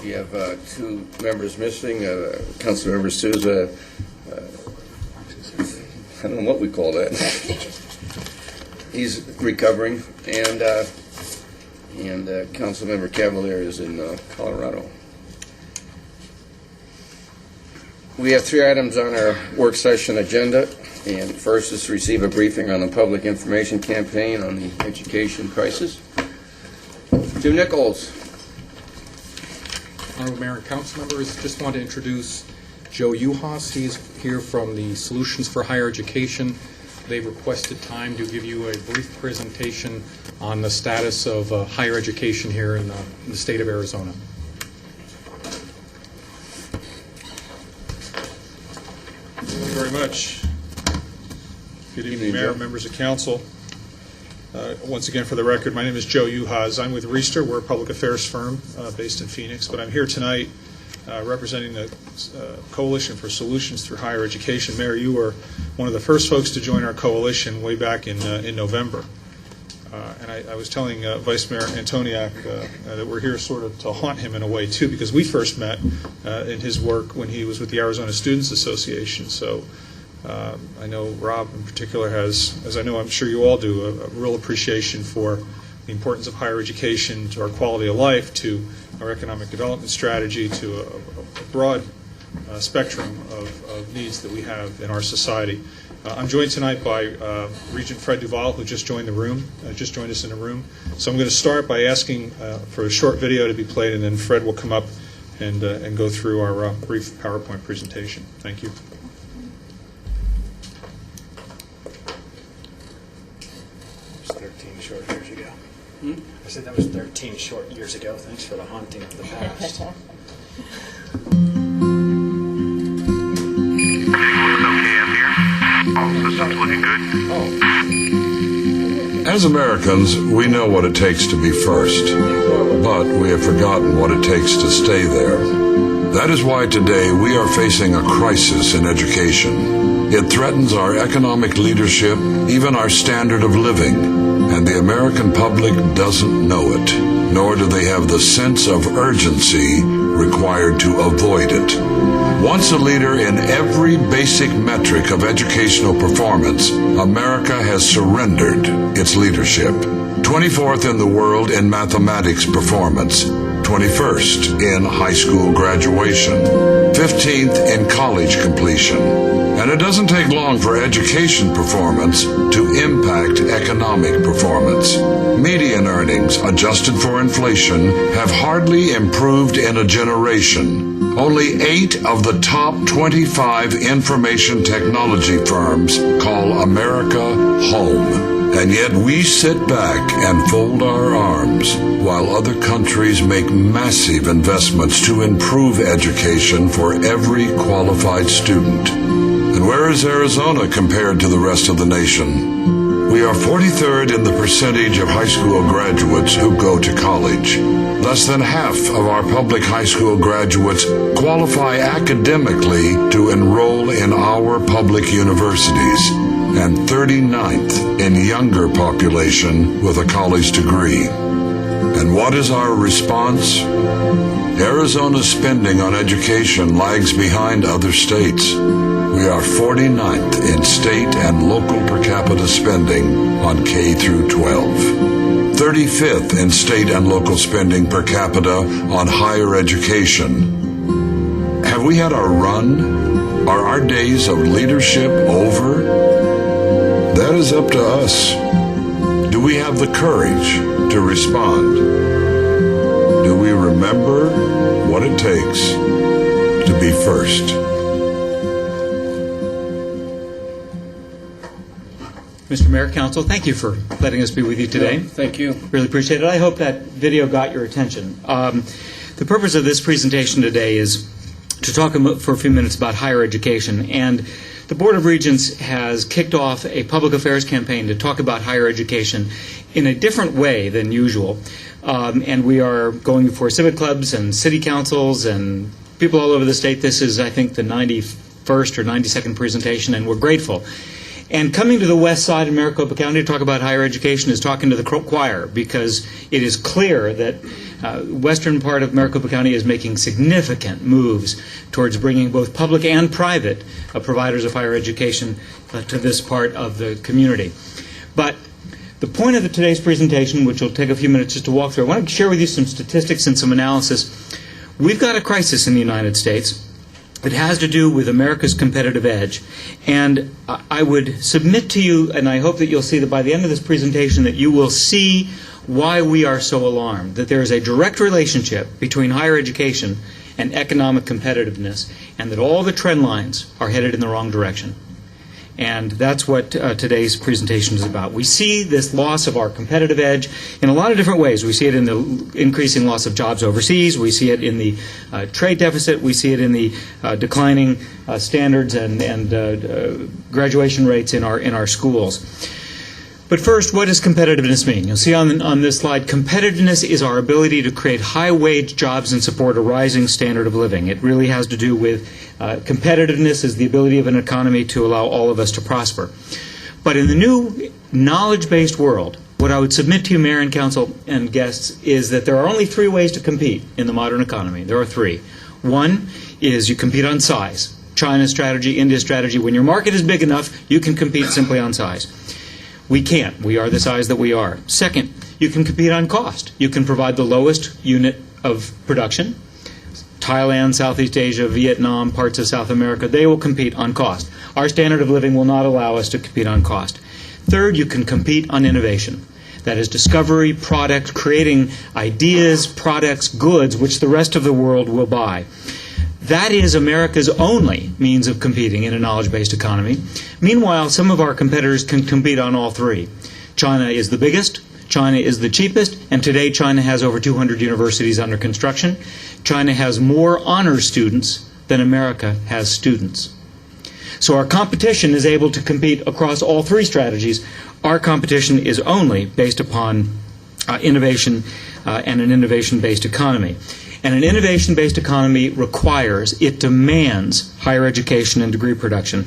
We have two members missing. Councilmember Souza, I don't know what we call that. He's recovering, and Councilmember Cavalier is in Colorado. We have three items on our work session agenda, and first is to receive a briefing on the public information campaign on the education crisis. Jim Nichols. Honorable Mayor and Council members, just want to introduce Joe Uhas. He's here from the Solutions for Higher Education. They requested time to give you a brief presentation on the status of higher education here in the state of Arizona. Thank you very much. Good evening, Mayor, members of Council. Once again, for the record, my name is Joe Uhas. I'm with Reister. We're a public affairs firm based in Phoenix, but I'm here tonight representing the Coalition for Solutions Through Higher Education. Mayor, you were one of the first folks to join our coalition way back in November. And I was telling Vice Mayor Antoniak that we're here sort of to haunt him in a way, too, because we first met in his work when he was with the Arizona Students Association. So I know Rob in particular has, as I know I'm sure you all do, a real appreciation for the importance of higher education to our quality of life, to our economic development strategy, to a broad spectrum of needs that we have in our society. I'm joined tonight by Regent Fred Duval, who just joined us in the room. So I'm going to start by asking for a short video to be played, and then Fred will come up and go through our brief PowerPoint presentation. Thank you. It was 13 short years ago. I said that was 13 short years ago. Thanks for the haunting of the past. Systems looking good. As Americans, we know what it takes to be first, but we have forgotten what it takes to stay there. That is why today we are facing a crisis in education. It threatens our economic leadership, even our standard of living, and the American public doesn't know it, nor do they have the sense of urgency required to avoid it. Once a leader in every basic metric of educational performance, America has surrendered its leadership. 24th in the world in mathematics performance, 21st in high school graduation, 15th in college completion. And it doesn't take long for education performance to impact economic performance. Median earnings, adjusted for inflation, have hardly improved in a generation. Only 8 of the top 25 information technology firms call America home. And yet we sit back and fold our arms while other countries make massive investments to improve education for every qualified student. And where is Arizona compared to the rest of the nation? We are 43rd in the percentage of high school graduates who go to college. Less than half of our public high school graduates qualify academically to enroll in our public universities, and 39th in younger population with a college degree. And what is our response? Arizona's spending on education lags behind other states. We are 49th in state and local per capita spending on K through 12. 35th in state and local spending per capita on higher education. Have we had our run? Are our days of leadership over? That is up to us. Do we have the courage to respond? Do we remember what it takes to be first? Mr. Mayor, Council, thank you for letting us be with you today. Thank you. Really appreciate it. I hope that video got your attention. The purpose of this presentation today is to talk for a few minutes about higher education. And the Board of Regents has kicked off a public affairs campaign to talk about higher education in a different way than usual. And we are going for civic clubs and city councils and people all over the state. This is, I think, the 91st or 92nd presentation, and we're grateful. And coming to the west side of Maricopa County to talk about higher education is talking to the choir, because it is clear that Western part of Maricopa County is making significant moves towards bringing both public and private providers of higher education to this part of the community. But the point of today's presentation, which will take a few minutes just to walk through, I want to share with you some statistics and some analysis. We've got a crisis in the United States. It has to do with America's competitive edge. And I would submit to you, and I hope that you'll see that by the end of this presentation, that you will see why we are so alarmed, that there is a direct relationship between higher education and economic competitiveness, and that all the trend lines are headed in the wrong direction. And that's what today's presentation is about. We see this loss of our competitive edge in a lot of different ways. We see it in the increasing loss of jobs overseas. We see it in the trade deficit. We see it in the declining standards and graduation rates in our schools. But first, what does competitiveness mean? You'll see on this slide, competitiveness is our ability to create high-wage jobs and support a rising standard of living. It really has to do with competitiveness is the ability of an economy to allow all of us to prosper. But in the new knowledge-based world, what I would submit to you, Mayor and Council and guests, is that there are only three ways to compete in the modern economy. There are three. One is you compete on size. China's strategy, India's strategy. When your market is big enough, you can compete simply on size. We can't. We are the size that we are. Second, you can compete on cost. You can provide the lowest unit of production. Thailand, Southeast Asia, Vietnam, parts of South America, they will compete on cost. Our standard of living will not allow us to compete on cost. Third, you can compete on innovation. That is discovery, product, creating ideas, products, goods, which the rest of the world will buy. That is America's only means of competing in a knowledge-based economy. Meanwhile, some of our competitors can compete on all three. China is the biggest, China is the cheapest, and today China has over 200 universities under construction. China has more honors students than America has students. So our competition is able to compete across all three strategies. Our competition is only based upon innovation and an innovation-based economy. And an innovation-based economy requires, it demands higher education and degree production.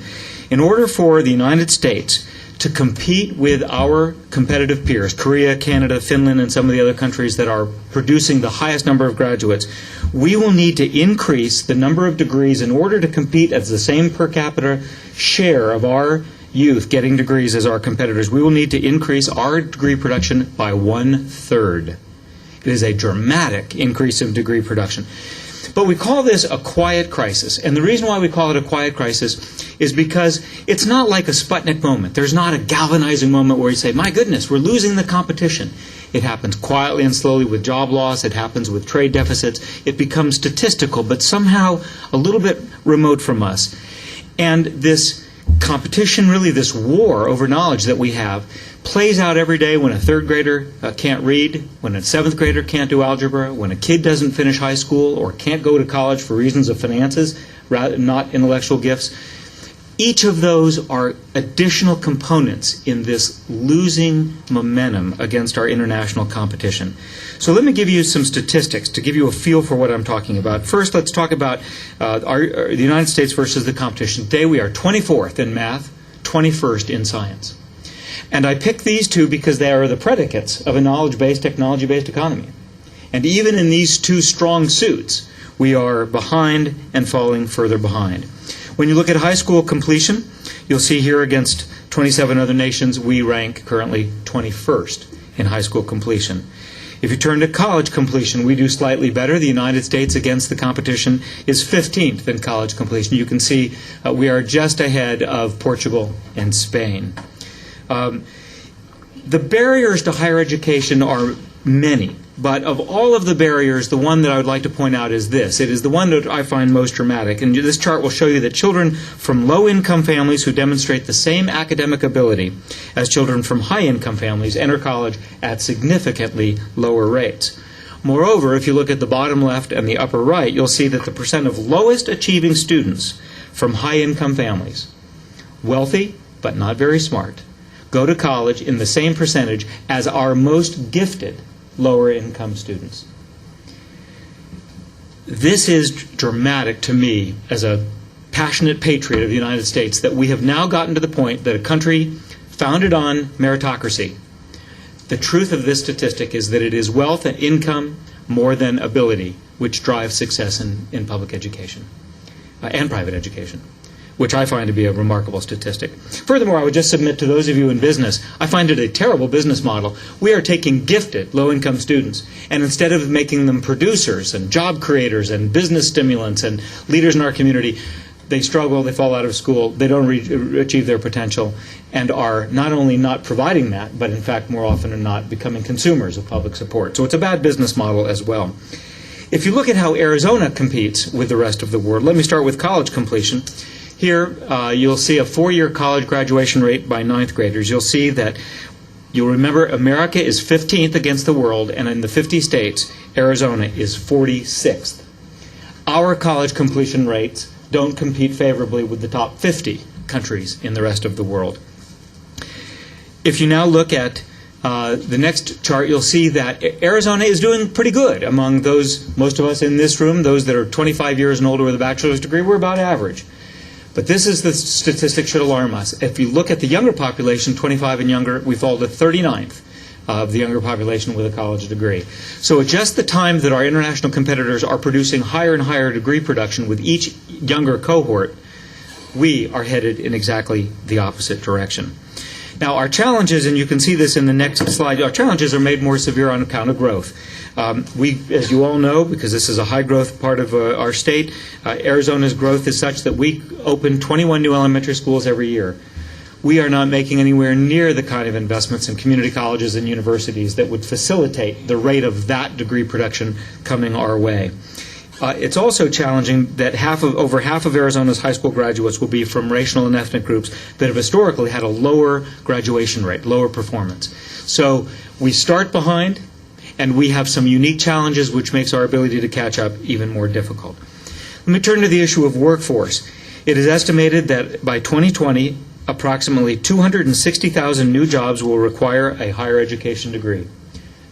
In order for the United States to compete with our competitive peers, Korea, Canada, Finland, and some of the other countries that are producing the highest number of graduates, we will need to increase the number of degrees in order to compete at the same per capita share of our youth getting degrees as our competitors. We will need to increase our degree production by 1/3. It is a dramatic increase of degree production. But we call this a quiet crisis. And the reason why we call it a quiet crisis is because it's not like a Sputnik moment. There's not a galvanizing moment where you say, my goodness, we're losing the competition. It happens quietly and slowly with job loss. It happens with trade deficits. It becomes statistical, but somehow a little bit remote from us. And this competition, really this war over knowledge that we have, plays out every day when a third grader can't read, when a seventh grader can't do algebra, when a kid doesn't finish high school or can't go to college for reasons of finances, not intellectual gifts. Each of those are additional components in this losing momentum against our international competition. So let me give you some statistics to give you a feel for what I'm talking about. First, let's talk about the United States versus the competition. Today we are 24th in math, 21st in science. And I picked these two because they are the predicates of a knowledge-based, technology-based economy. And even in these two strong suits, we are behind and falling further behind. When you look at high school completion, you'll see here against 27 other nations, we rank currently 21st in high school completion. If you turn to college completion, we do slightly better. The United States against the competition is 15th in college completion. You can see we are just ahead of Portugal and Spain. The barriers to higher education are many, but of all of the barriers, the one that I would like to point out is this. It is the one that I find most dramatic, and this chart will show you that children from low-income families who demonstrate the same academic ability as children from high-income families enter college at significantly lower rates. Moreover, if you look at the bottom left and the upper right, you'll see that the percent of lowest achieving students from high-income families, wealthy but not very smart, go to college in the same percentage as our most gifted lower income students. This is dramatic to me as a passionate patriot of the United States, that we have now gotten to the point that a country founded on meritocracy, the truth of this statistic is that it is wealth and income more than ability, which drives success in public education and private education, which I find to be a remarkable statistic. Furthermore, I would just submit to those of you in business, I find it a terrible business model. We are taking gifted, low-income students, and instead of making them producers and job creators and business stimulants and leaders in our community, they struggle, they fall out of school, they don't achieve their potential, and are not only not providing that, but in fact, more often than not, becoming consumers of public support. So it's a bad business model as well. If you look at how Arizona competes with the rest of the world, let me start with college completion. Here, you'll see a 4-year college graduation rate by 9th graders. You'll see that, you'll remember, America is 15th against the world, and in the 50 states, Arizona is 46th. Our college completion rates don't compete favorably with the top 50 countries in the rest of the world. If you now look at the next chart, you'll see that Arizona is doing pretty good among those, most of us in this room, those that are 25 years and older with a bachelor's degree, we're about average. But this is the statistic should alarm us. If you look at the younger population, 25 and younger, we fall to 39th of the younger population with a college degree. So at just the time that our international competitors are producing higher and higher degree production with each younger cohort, we are headed in exactly the opposite direction. Now, our challenges, and you can see this in the next slide, our challenges are made more severe on account of growth. We, as you all know, because this is a high-growth part of our state, Arizona's growth is such that we open 21 new elementary schools every year. We are not making anywhere near the kind of investments in community colleges and universities that would facilitate the rate of that degree production coming our way. It's also challenging that over half of Arizona's high school graduates will be from racial and ethnic groups that have historically had a lower graduation rate, lower performance. So we start behind, and we have some unique challenges which makes our ability to catch up even more difficult. Let me turn to the issue of workforce. It is estimated that by 2020, approximately 260,000 new jobs will require a higher education degree.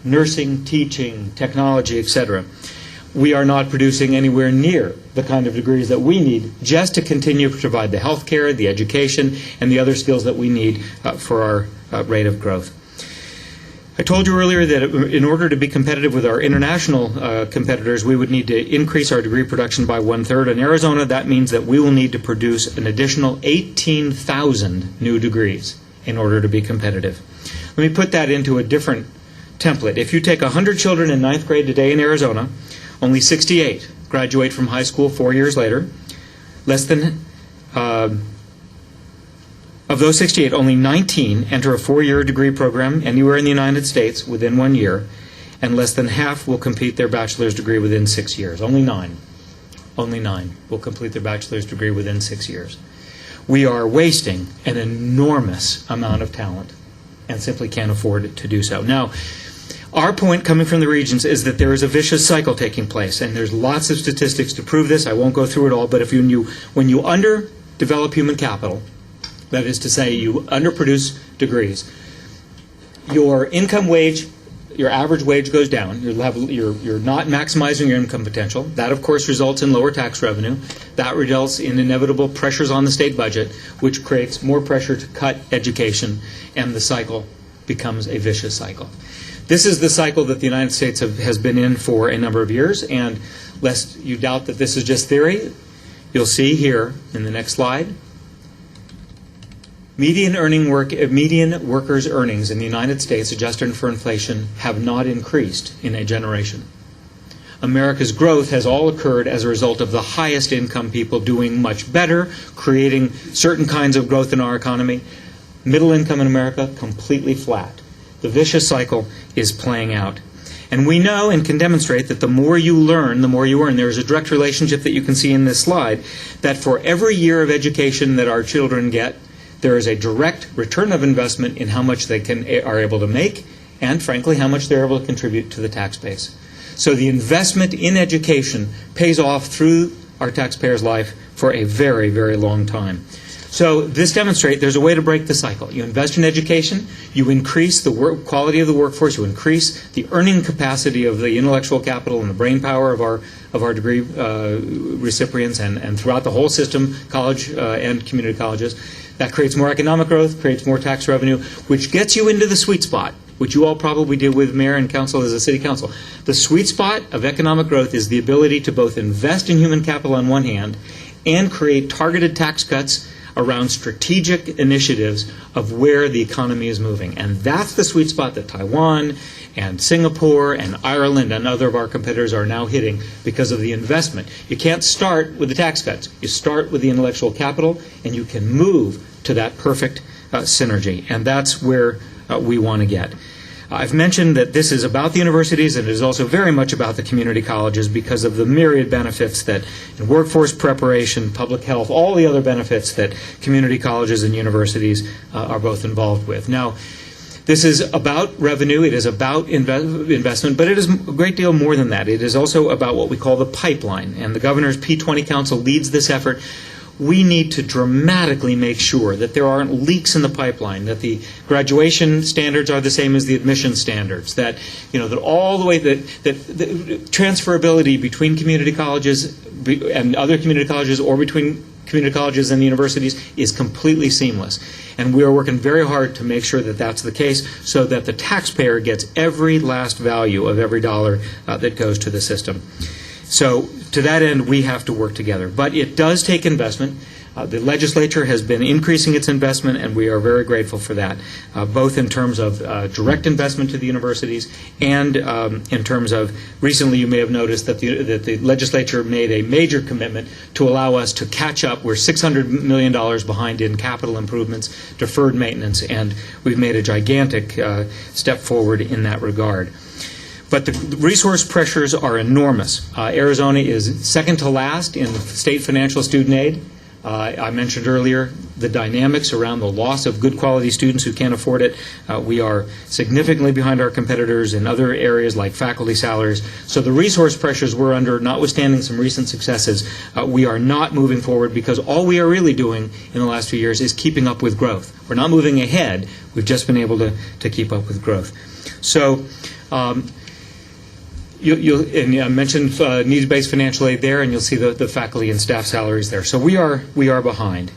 Nursing, teaching, technology, etc. We are not producing anywhere near the kind of degrees that we need just to continue to provide the health care, the education, and the other skills that we need for our rate of growth. I told you earlier that in order to be competitive with our international competitors, we would need to increase our degree production by 1/3. In Arizona, that means that we will need to produce an additional 18,000 new degrees in order to be competitive. Let me put that into a different template. If you take 100 children in 9th grade today in Arizona, only 68 graduate from high school 4 years later. Less than of those 68, only 19 enter a 4-year degree program anywhere in the United States within 1 year, and less than half will complete their bachelor's degree within 6 years. Only 9 will complete their bachelor's degree within 6 years. We are wasting an enormous amount of talent and simply can't afford to do so. Now, our point coming from the regions is that there is a vicious cycle taking place, and there's lots of statistics to prove this. I won't go through it all, but when you underdevelop human capital, that is to say, you underproduce degrees, your income wage, your average wage goes down. You're not maximizing your income potential. That, of course, results in lower tax revenue. That results in inevitable pressures on the state budget, which creates more pressure to cut education, and the cycle becomes a vicious cycle. This is the cycle that the United States has been in for a number of years, and lest you doubt that this is just theory, you'll see here in the next slide, median workers' earnings in the United States, adjusted for inflation, have not increased in a generation. America's growth has all occurred as a result of the highest income people doing much better, creating certain kinds of growth in our economy. Middle income in America, completely flat. The vicious cycle is playing out. And we know and can demonstrate that the more you learn, the more you earn. There is a direct relationship that you can see in this slide, that for every year of education that our children get, there is a direct return of investment in how much they are able to make, and frankly, how much they're able to contribute to the tax base. So the investment in education pays off through our taxpayers' life for a very, very long time. So this demonstrates there's a way to break the cycle. You invest in education, you increase the quality of the workforce, you increase the earning capacity of the intellectual capital and the brain power of our degree recipients and throughout the whole system, college and community colleges. That creates more economic growth, creates more tax revenue, which gets you into the sweet spot which you all probably deal with, Mayor and Council, as a City Council. The sweet spot of economic growth is the ability to both invest in human capital on one hand and create targeted tax cuts around strategic initiatives of where the economy is moving. And that's the sweet spot that Taiwan and Singapore and Ireland and other of our competitors are now hitting because of the investment. You can't start with the tax cuts. You start with the intellectual capital, and you can move to that perfect synergy. And that's where we want to get. I've mentioned that this is about the universities, and it is also very much about the community colleges because of the myriad benefits that in workforce preparation, public health, all the other benefits that community colleges and universities are both involved with. Now, this is about revenue, it is about investment, but it is a great deal more than that. It is also about what we call the pipeline, and the Governor's P20 Council leads this effort. We need to dramatically make sure that there aren't leaks in the pipeline, that the graduation standards are the same as the admission standards, that that all the way that transferability between community colleges and other community colleges or between community colleges and the universities is completely seamless. And we are working very hard to make sure that that's the case so that the taxpayer gets every last value of every dollar that goes to the system. So to that end, we have to work together. But it does take investment. The legislature has been increasing its investment, and we are very grateful for that, both in terms of direct investment to the universities and in terms of, recently you may have noticed that the legislature made a major commitment to allow us to catch up. We're $600 million behind in capital improvements, deferred maintenance, and we've made a gigantic step forward in that regard. But the resource pressures are enormous. Arizona is second to last in state financial student aid. I mentioned earlier the dynamics around the loss of good quality students who can't afford it. We are significantly behind our competitors in other areas like faculty salaries. So the resource pressures we're under, notwithstanding some recent successes, we are not moving forward because all we are really doing in the last few years is keeping up with growth. We're not moving ahead. We've just been able to keep up with growth. So and I mentioned needs-based financial aid there, and you'll see the faculty and staff salaries there. So we are behind.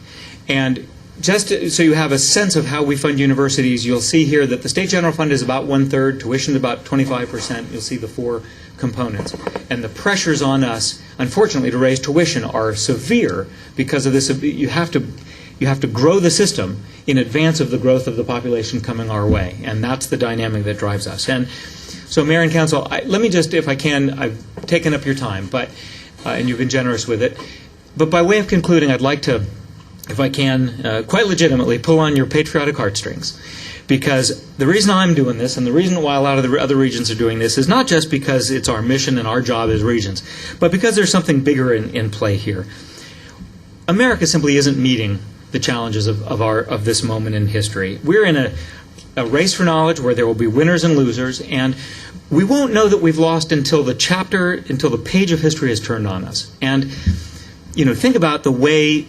And just so you have a sense of how we fund universities, you'll see here that the state general fund is about 1/3, tuition is about 25%. You'll see the four components. And the pressures on us, unfortunately, to raise tuition are severe because of this. You have to grow the system in advance of the growth of the population coming our way, and that's the dynamic that drives us. And so, Mayor and Council, let me just, if I can, I've taken up your time, and you've been generous with it. But by way of concluding, I'd like to, if I can, quite legitimately pull on your patriotic heartstrings. Because the reason I'm doing this, and the reason why a lot of the other regions are doing this, is not just because it's our mission and our job as regions, but because there's something bigger in play here. America simply isn't meeting the challenges of this moment in history. We're in a race for knowledge where there will be winners and losers, and we won't know that we've lost until the page of history has turned on us. And think about the way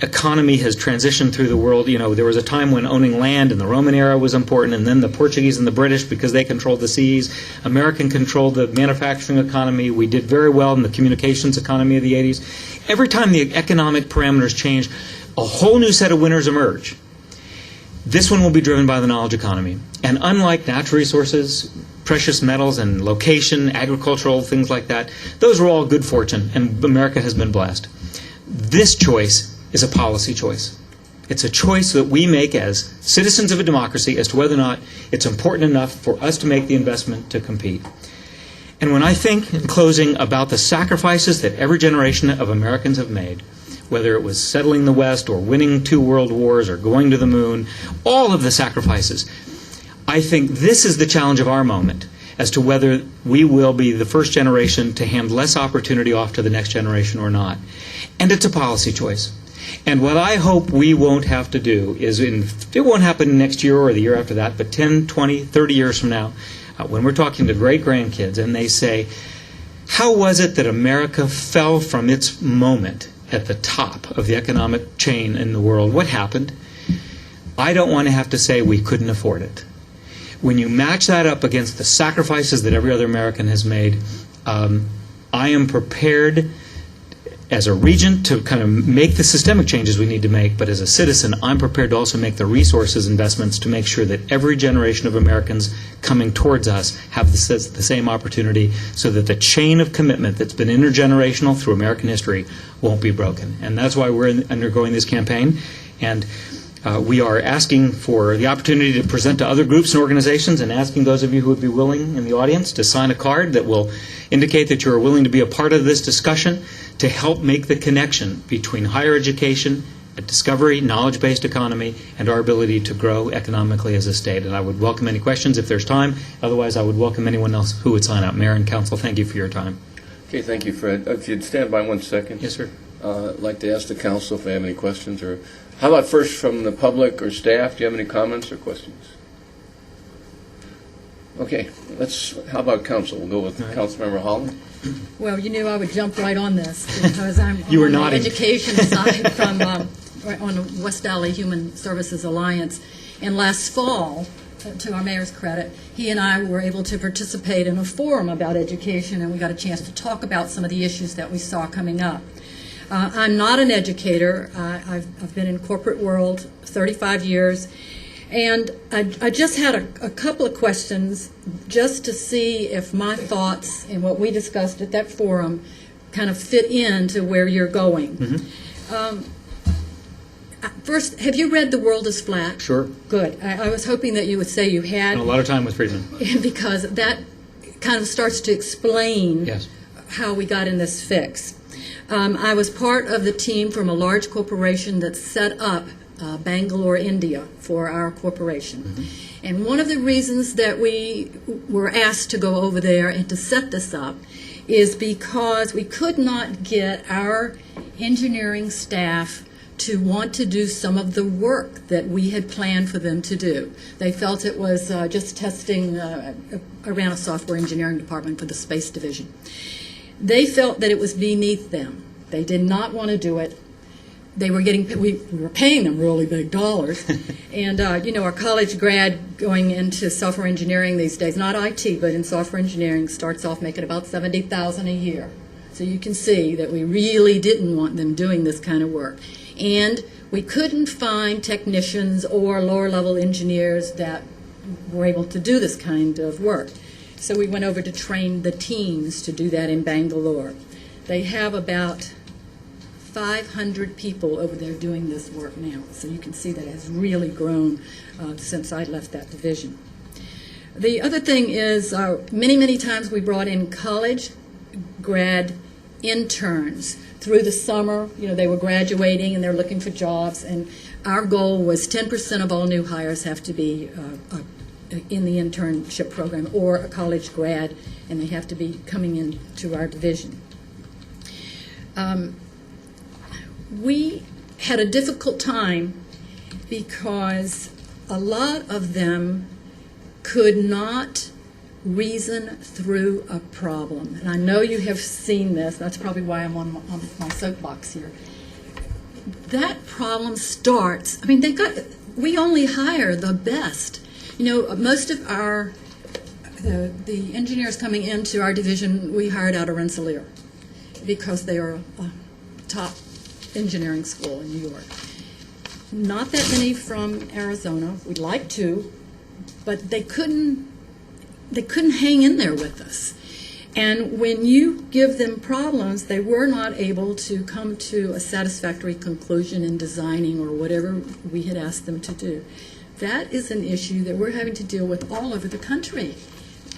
economy has transitioned through the world. There was a time when owning land in the Roman era was important, and then the Portuguese and the British, because they controlled the seas. American controlled the manufacturing economy. We did very well in the communications economy of the 80s. Every time the economic parameters change, a whole new set of winners emerge. This one will be driven by the knowledge economy. And unlike natural resources, precious metals and location, agricultural, things like that, those are all good fortune, and America has been blessed. This choice is a policy choice. It's a choice that we make as citizens of a democracy as to whether or not it's important enough for us to make the investment to compete. And when I think, in closing, about the sacrifices that every generation of Americans have made, whether it was settling the West or winning 2 world wars or going to the moon, all of the sacrifices, I think this is the challenge of our moment as to whether we will be the first generation to hand less opportunity off to the next generation or not. And it's a policy choice. And what I hope we won't have to do is, it won't happen next year or the year after that, but 10, 20, 30 years from now, when we're talking to great-grandkids and they say, how was it that America fell from its moment at the top of the economic chain in the world? What happened? I don't want to have to say we couldn't afford it. When you match that up against the sacrifices that every other American has made, I am prepared as a regent to kind of make the systemic changes we need to make, but as a citizen, I'm prepared to also make the resources investments to make sure that every generation of Americans coming towards us have the same opportunity, so that the chain of commitment that's been intergenerational through American history won't be broken. And that's why we're undergoing this campaign. And we are asking for the opportunity to present to other groups and organizations, and asking those of you who would be willing in the audience to sign a card that will indicate that you are willing to be a part of this discussion to help make the connection between higher education, a discovery, knowledge-based economy, and our ability to grow economically as a state. And I would welcome any questions if there's time. Otherwise, I would welcome anyone else who would sign up. Mayor and Council, thank you for your time. Okay, thank you, Fred. If you'd stand by 1 second. Yes, sir. I'd like to ask the council if they have any questions, or how about first from the public or staff? Do you have any comments or questions? Okay, how about council? We'll go with Councilmember Holland. Well, you knew I would jump right on this because I'm You were on the nodding. education side from on the West Valley Human Services Alliance. And last fall, to our mayor's credit, he and I were able to participate in a forum about education, and we got a chance to talk about some of the issues that we saw coming up. I'm not an educator. I've been in corporate world 35 years. And I just had a couple of questions just to see if my thoughts and what we discussed at that forum kind of fit into where you're going. Mm-hmm. First, have you read The World is Flat? Sure. Good. I was hoping that you would say you had. Spent a lot of time with Friedman. Because that kind of starts to explain Yes. how we got in this fix. I was part of the team from a large corporation that set up Bangalore, India, for our corporation. Mm-hmm. And one of the reasons that we were asked to go over there and to set this up is because we could not get our engineering staff to want to do some of the work that we had planned for them to do. They felt it was just testing. I ran a software engineering department for the space division. They felt that it was beneath them. They did not want to do it. They were we were paying them really big dollars. And, our college grad going into software engineering these days, not IT, but in software engineering, starts off making about $70,000 a year. So you can see that we really didn't want them doing this kind of work. And we couldn't find technicians or lower-level engineers that were able to do this kind of work. So we went over to train the teams to do that in Bangalore. They have about 500 people over there doing this work now. So you can see that it has really grown since I left that division. The other thing is many, many times we brought in college grad interns through the summer. They were graduating and they're looking for jobs. And our goal was 10% of all new hires have to be in the internship program or a college grad, and they have to be coming into our division. We had a difficult time because a lot of them could not reason through a problem. And I know you have seen this. That's probably why I'm on my soapbox here. That problem starts, we only hire the best. Most of the engineers coming into our division, we hired out of Rensselaer because they are a top engineering school in New York. Not that many from Arizona. We'd like to, but they couldn't hang in there with us. And when you give them problems, they were not able to come to a satisfactory conclusion in designing or whatever we had asked them to do. That is an issue that we're having to deal with all over the country.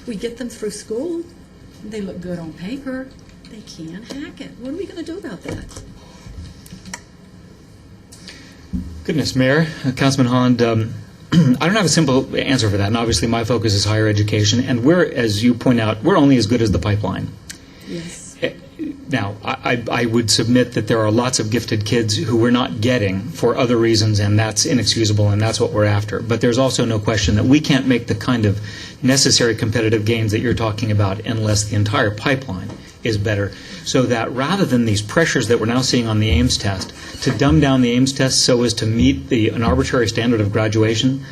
We get them through school. They look good on paper. They can't hack it. What are we going to do about that? Goodness, Mayor, Councilman Hond, I don't have a simple answer for that. And obviously my focus is higher education. And we're, as you point out, we're only as good as the pipeline. Yes. Now, I would submit that there are lots of gifted kids who we're not getting for other reasons, and that's inexcusable, and that's what we're after. But there's also no question that we can't make the kind of necessary competitive gains that you're talking about unless the entire pipeline is better. So that rather than these pressures that we're now seeing on the Ames test, to dumb down the Ames test so as to meet an arbitrary standard of graduation,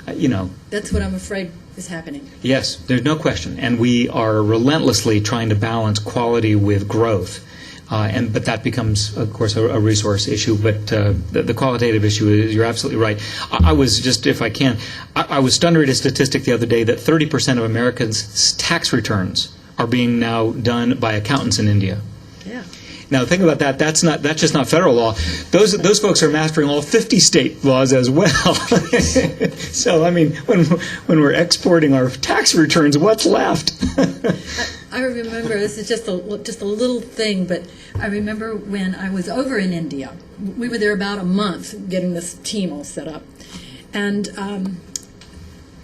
That's what I'm afraid is happening. Yes, there's no question. And we are relentlessly trying to balance quality with growth. But that becomes, of course, a resource issue. But the qualitative issue is, you're absolutely right. I was just, if I can, I was stunned to read a statistic the other day that 30% of Americans' tax returns are being now done by accountants in India. Yeah. Now, think about that. That's just not federal law. Those folks are mastering all 50 state laws as well. So, I mean, when we're exporting our tax returns, what's left? I remember, this is just a little thing, but I remember when I was over in India, we were there about a month getting this team all set up, and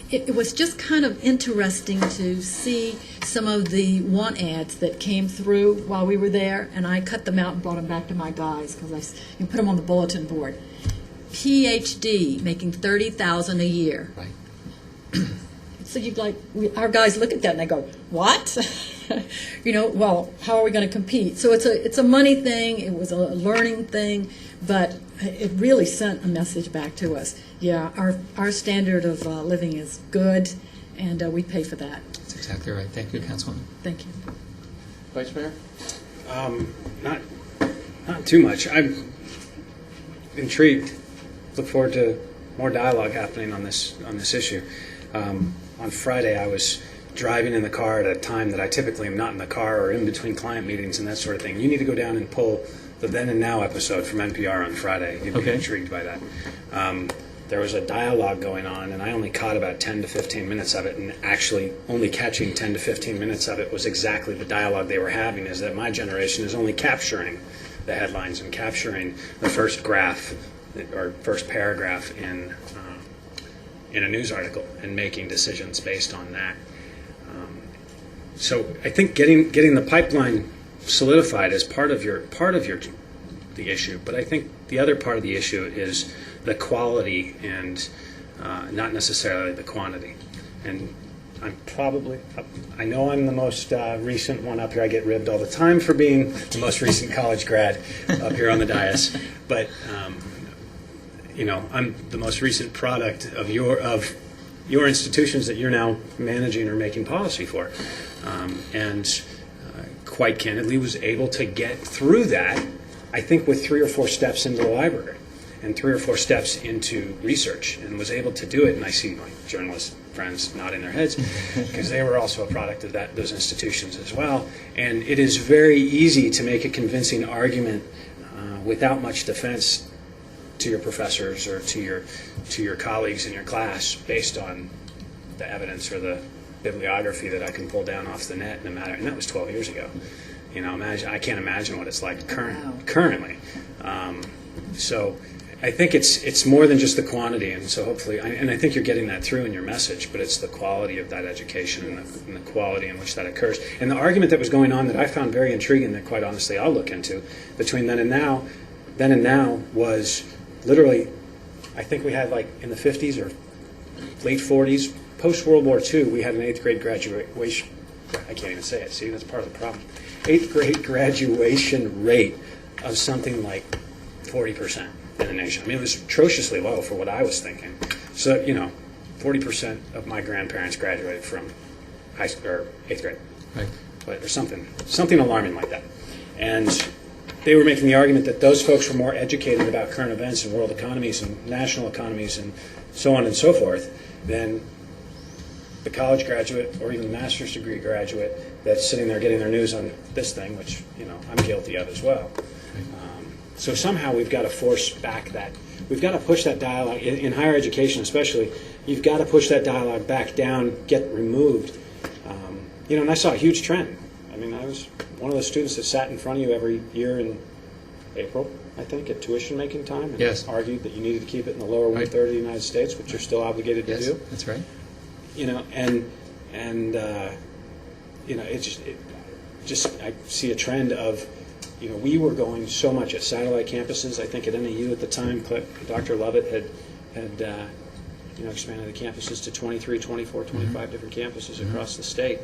it was just kind of interesting to see some of the want ads that came through while we were there, and I cut them out and brought them back to my guys because you put them on the bulletin board. PhD, making $30,000 a year. Right. So our guys look at that and they go, what? Well, how are we going to compete? So it's a money thing. It was a learning thing, but it really sent a message back to us. Yeah, our standard of living is good, and we pay for that. That's exactly right. Thank you, Councilwoman. Thank you. Vice Mayor? Not too much. I'm intrigued. Look forward to more dialogue happening on this issue. On Friday, I was driving in the car at a time that I typically am not in the car or in between client meetings and that sort of thing. You need to go down and pull the Then and Now episode from NPR on Friday. You'd be intrigued by that. There was a dialogue going on, and I only caught about 10 to 15 minutes of it, and actually only catching 10 to 15 minutes of it was exactly the dialogue they were having, is that my generation is only capturing the headlines and capturing the first graph or first paragraph in a news article and making decisions based on that. So I think getting the pipeline solidified is part of the issue, but I think the other part of the issue is the quality and not necessarily the quantity. And I know I'm the most recent one up here. I get ribbed all the time for being the most recent college grad up here on the dais, but I'm the most recent product of your institutions that you're now managing or making policy for, and quite candidly was able to get through that, I think, with 3 or 4 steps into the library and 3 or 4 steps into research, and was able to do it. And I see my journalist friends nodding their heads because they were also a product of those institutions as well. And it is very easy to make a convincing argument without much defense to your professors or to your colleagues in your class based on the evidence or the bibliography that I can pull down off the net in a matter. And that was 12 years ago. I can't imagine what it's like currently. So I think it's more than just the quantity, and so hopefully, and I think you're getting that through in your message, but it's the quality of that education and the quality in which that occurs. And the argument that was going on that I found very intriguing, that quite honestly I'll look into, between then and now was literally, I think we had like in the 50s or late 40s, post-World War II, we had an 8th grade graduation, I can't even say it, see, that's part of the problem. 8th grade graduation rate of something like 40% in the nation. I mean, it was atrociously low for what I was thinking. So, 40% of my grandparents graduated from high school or 8th grade. Right. But there's something alarming like that. And they were making the argument that those folks were more educated about current events and world economies and national economies and so on and so forth than the college graduate or even the master's degree graduate that's sitting there getting their news on this thing, which I'm guilty of as well. So somehow we've got to force back that. We've got to push that dialogue in higher education, especially. You've got to push that dialogue back down, get removed. And I saw a huge trend. I mean, I was one of those students that sat in front of you every year in April, I think, at tuition making time, and argued that you needed to keep it in the lower one-third of the United States, which you're still obligated to do. That's right. It's just I see a trend of, we were going so much at satellite campuses. I think at NAU at the time, Dr. Lovett had expanded the campuses to 23, 24, 25 different campuses across the state.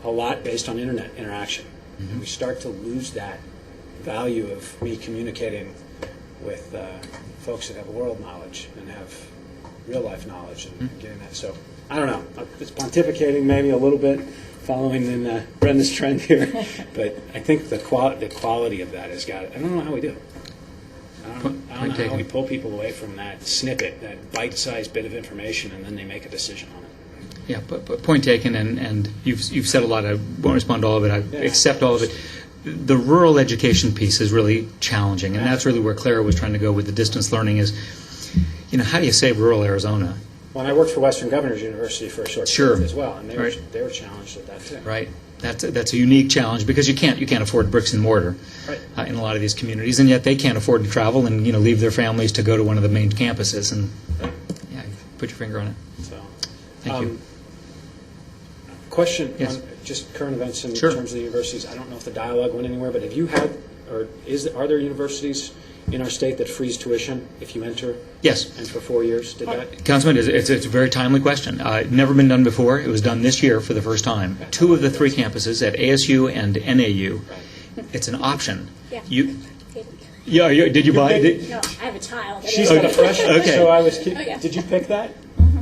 A lot based on internet interaction. And we start to lose that value of me communicating with folks that have world knowledge and have real life knowledge and getting that. So I don't know. It's pontificating maybe a little bit following in Brenda's trend here, but I think the quality of that has got it. I don't know how we do it. I don't know how we pull people away from that snippet, that bite-sized bit of information, and then they make a decision on it. Yeah, but point taken, and you've said a lot. I won't respond to all of it. I accept all of it. The rural education piece is really challenging, and that's really where Clara was trying to go with the distance learning is, how do you save rural Arizona? Well, and I worked for Western Governors University for a short period as well, and they were challenged at that too. Right. That's a unique challenge because you can't afford bricks and mortar in a lot of these communities, and yet they can't afford to travel and leave their families to go to one of the main campuses. And yeah, put your finger on it. So, thank you. Question Yes. on just current events in Sure. terms of the universities. I don't know if the dialogue went anywhere, but have you had, or are there universities in our state that freeze tuition if you enter? Yes. And for 4 years, did that? Councilman, it's a very timely question. Never been done before. It was done this year for the first time. 2 of the 3 campuses at ASU and NAU. It's an option. Yeah. Did you buy it? No, I have a child. She's got a freshman, Okay. so I was. yeah. Did you pick that?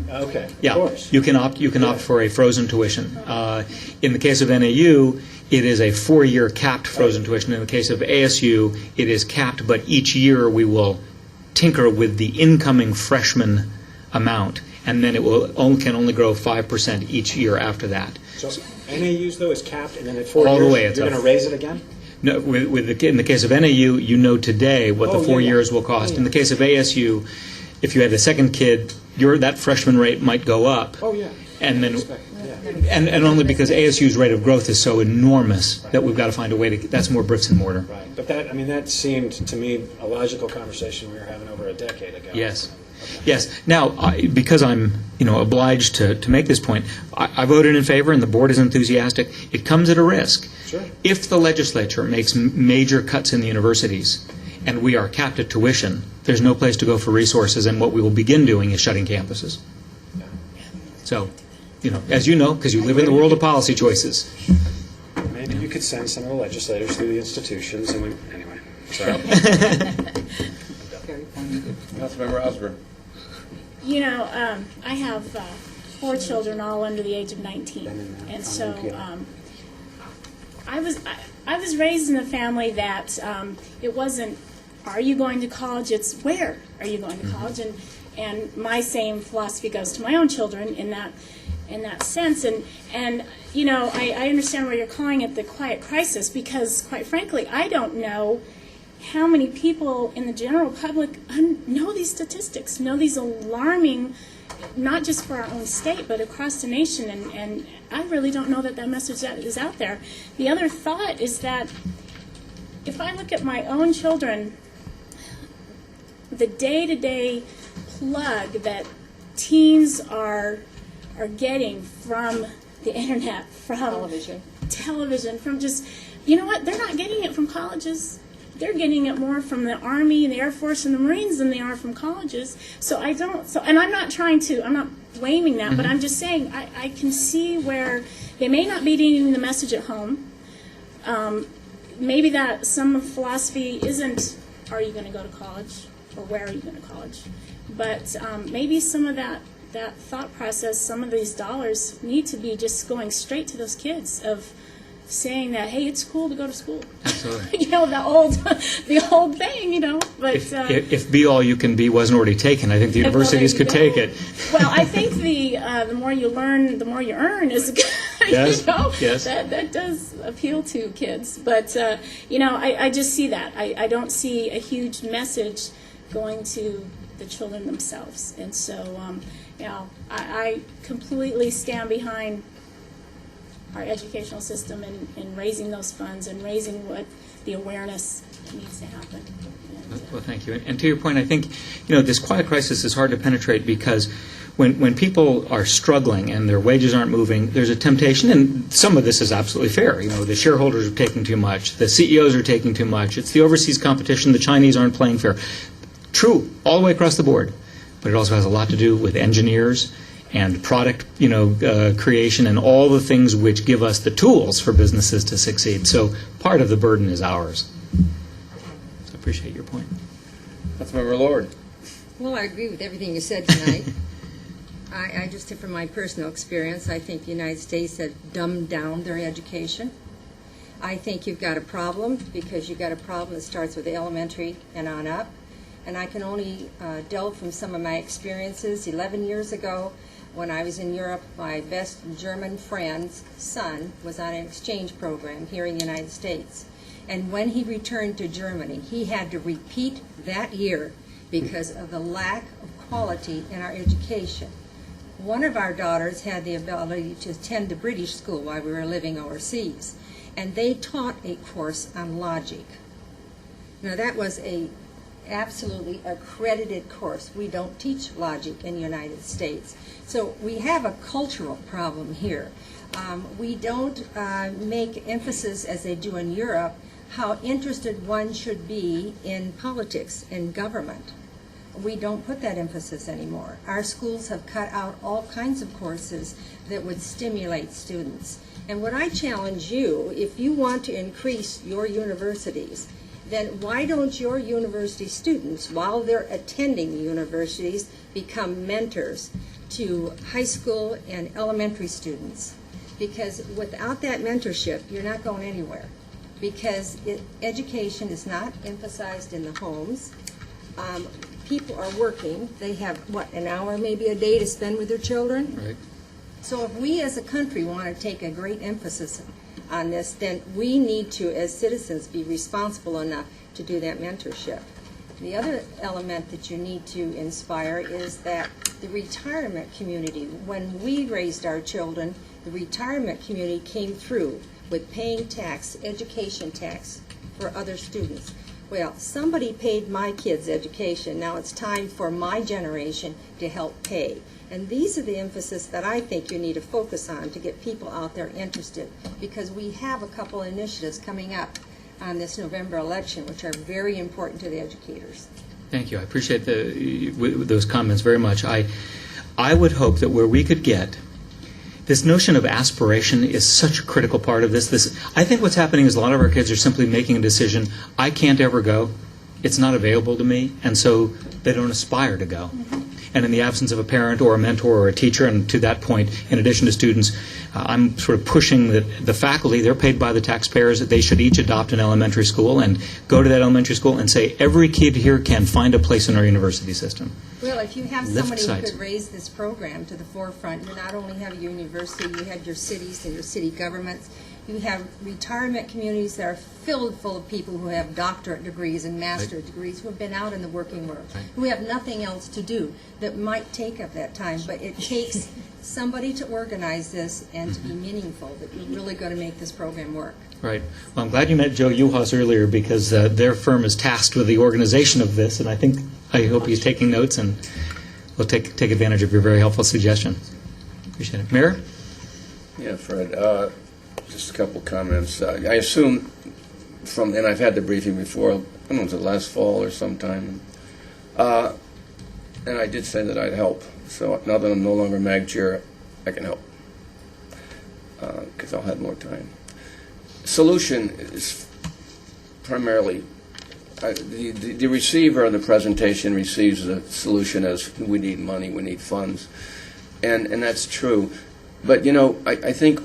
Okay. Yeah, Of course. you can opt for a frozen tuition. In the case of NAU, it is a 4-year capped frozen tuition. In the case of ASU, it is capped, but each year we will tinker with the incoming freshman amount, and then it can only grow 5% each year after that. So NAU's though is capped, and then at 4 All the years way, you're it's going to raise it again. No, in the case of NAU, today what the 4 years will cost. In the case of ASU, if you had a second kid, that freshman rate might go up. Oh yeah. And then, Yeah. and only because ASU's rate of growth is so enormous that we've got to find a way to. That's more bricks and mortar. Right, but that seemed to me a logical conversation we were having over a decade ago. Yes. Yes. Now, because I'm, obliged to make this point, I voted in favor, and the board is enthusiastic. It comes at a risk. Sure. If the legislature makes major cuts in the universities, and we are capped at tuition, there's no place to go for resources, and what we will begin doing is shutting campuses. So, as you know, because you live in the world of policy choices. Maybe you could send some of the legislators through the institutions, and anyway. Sorry. Councilmember Osborne. I have 4 children, all under the age of 19, and so I was raised in a family that it wasn't, are you going to college? It's where are you going to college? And my same philosophy goes to my own children in that sense. And I understand where you're calling it the quiet crisis because, quite frankly, I don't know how many people in the general public know these statistics, know these alarming, not just for our own state, but across the nation. And I really don't know that message is out there. The other thought is that if I look at my own children, the day-to-day plug that teens are getting from the internet, from television, from just, they're not getting it from colleges. They're getting it more from the Army and the Air Force and the Marines than they are from colleges. And I'm not blaming that, but I'm just saying I can see where they may not be getting the message at home. Maybe that some philosophy isn't, are you going to go to college or where are you going to college? But maybe some of that thought process, some of these dollars need to be just going straight to those kids of saying that, hey, it's cool to go to school. Absolutely. the old thing, But if be all you can be wasn't already taken, I think the universities could take it. Well, I think the more you learn, the more you earn is good. Yes. Yes. That does appeal to kids. But I just see that. I don't see a huge message going to the children themselves. And so, I completely stand behind our educational system and raising those funds and raising what the awareness needs to happen. Well, thank you. And to your point, I think, this quiet crisis is hard to penetrate because when people are struggling and their wages aren't moving, there's a temptation, and some of this is absolutely fair. The shareholders are taking too much. The CEOs are taking too much. It's the overseas competition. The Chinese aren't playing fair. True, all the way across the board. But it also has a lot to do with engineers and product, creation and all the things which give us the tools for businesses to succeed. So part of the burden is ours. So I appreciate your point. Councilmember Lord. Well, I agree with everything you said tonight. I just, from my personal experience, I think the United States has dumbed down their education. I think you've got a problem because you've got a problem that starts with elementary and on up. And I can only delve from some of my experiences. 11 years ago, when I was in Europe, my best German friend's son was on an exchange program here in the United States. And when he returned to Germany, he had to repeat that year because of the lack of quality in our education. One of our daughters had the ability to attend the British school while we were living overseas, and they taught a course on logic. Now that was a absolutely accredited course. We don't teach logic in the United States. So we have a cultural problem here. We don't make emphasis, as they do in Europe, how interested one should be in politics and government. We don't put that emphasis anymore. Our schools have cut out all kinds of courses that would stimulate students. And what I challenge you, if you want to increase your universities, then why don't your university students, while they're attending the universities, become mentors to high school and elementary students? Because without that mentorship, you're not going anywhere. Because education is not emphasized in the homes. People are working. They have, what, an hour maybe a day to spend with their children? Right. So if we as a country want to take a great emphasis on this, then we need to, as citizens, be responsible enough to do that mentorship. The other element that you need to inspire is that the retirement community, when we raised our children, the retirement community came through with paying tax, education tax for other students. Well, somebody paid my kids' education. Now it's time for my generation to help pay. And these are the emphasis that I think you need to focus on to get people out there interested, because we have a couple initiatives coming up on this November election which are very important to the educators. Thank you. I appreciate those comments very much. I would hope that where we could get this notion of aspiration is such a critical part of this. I think what's happening is a lot of our kids are simply making a decision, I can't ever go, it's not available to me, and so they don't aspire to go. And in the absence of a parent or a mentor or a teacher, and to that point, in addition to students, I'm sort of pushing the faculty, they're paid by the taxpayers, that they should each adopt an elementary school and go to that elementary school and say, every kid here can find a place in our university system. Well, if you have Lift somebody who sides. could raise this program to the forefront, you not only have your university, you have your cities and your city governments, you have retirement communities that are filled full of people who have doctorate degrees and master's degrees, who have been out in the working world, who have nothing else to do, that might take up that time. But it takes somebody to organize this and to be meaningful, that you're really going to make this program work. Right. Well, I'm glad you met Joe Uhas earlier, because their firm is tasked with the organization of this, and I hope he's taking notes, and we'll take advantage of your very helpful suggestion. Appreciate it. Mayor? Yeah, Fred, just a couple comments. I assume and I've had the briefing before, I don't know, was it last fall or sometime, and I did say that I'd help. So now that I'm no longer MAG chair, I can help, because I'll have more time. Solution is primarily, the receiver of the presentation receives the solution as we need money, we need funds, and that's true. But, you know, I think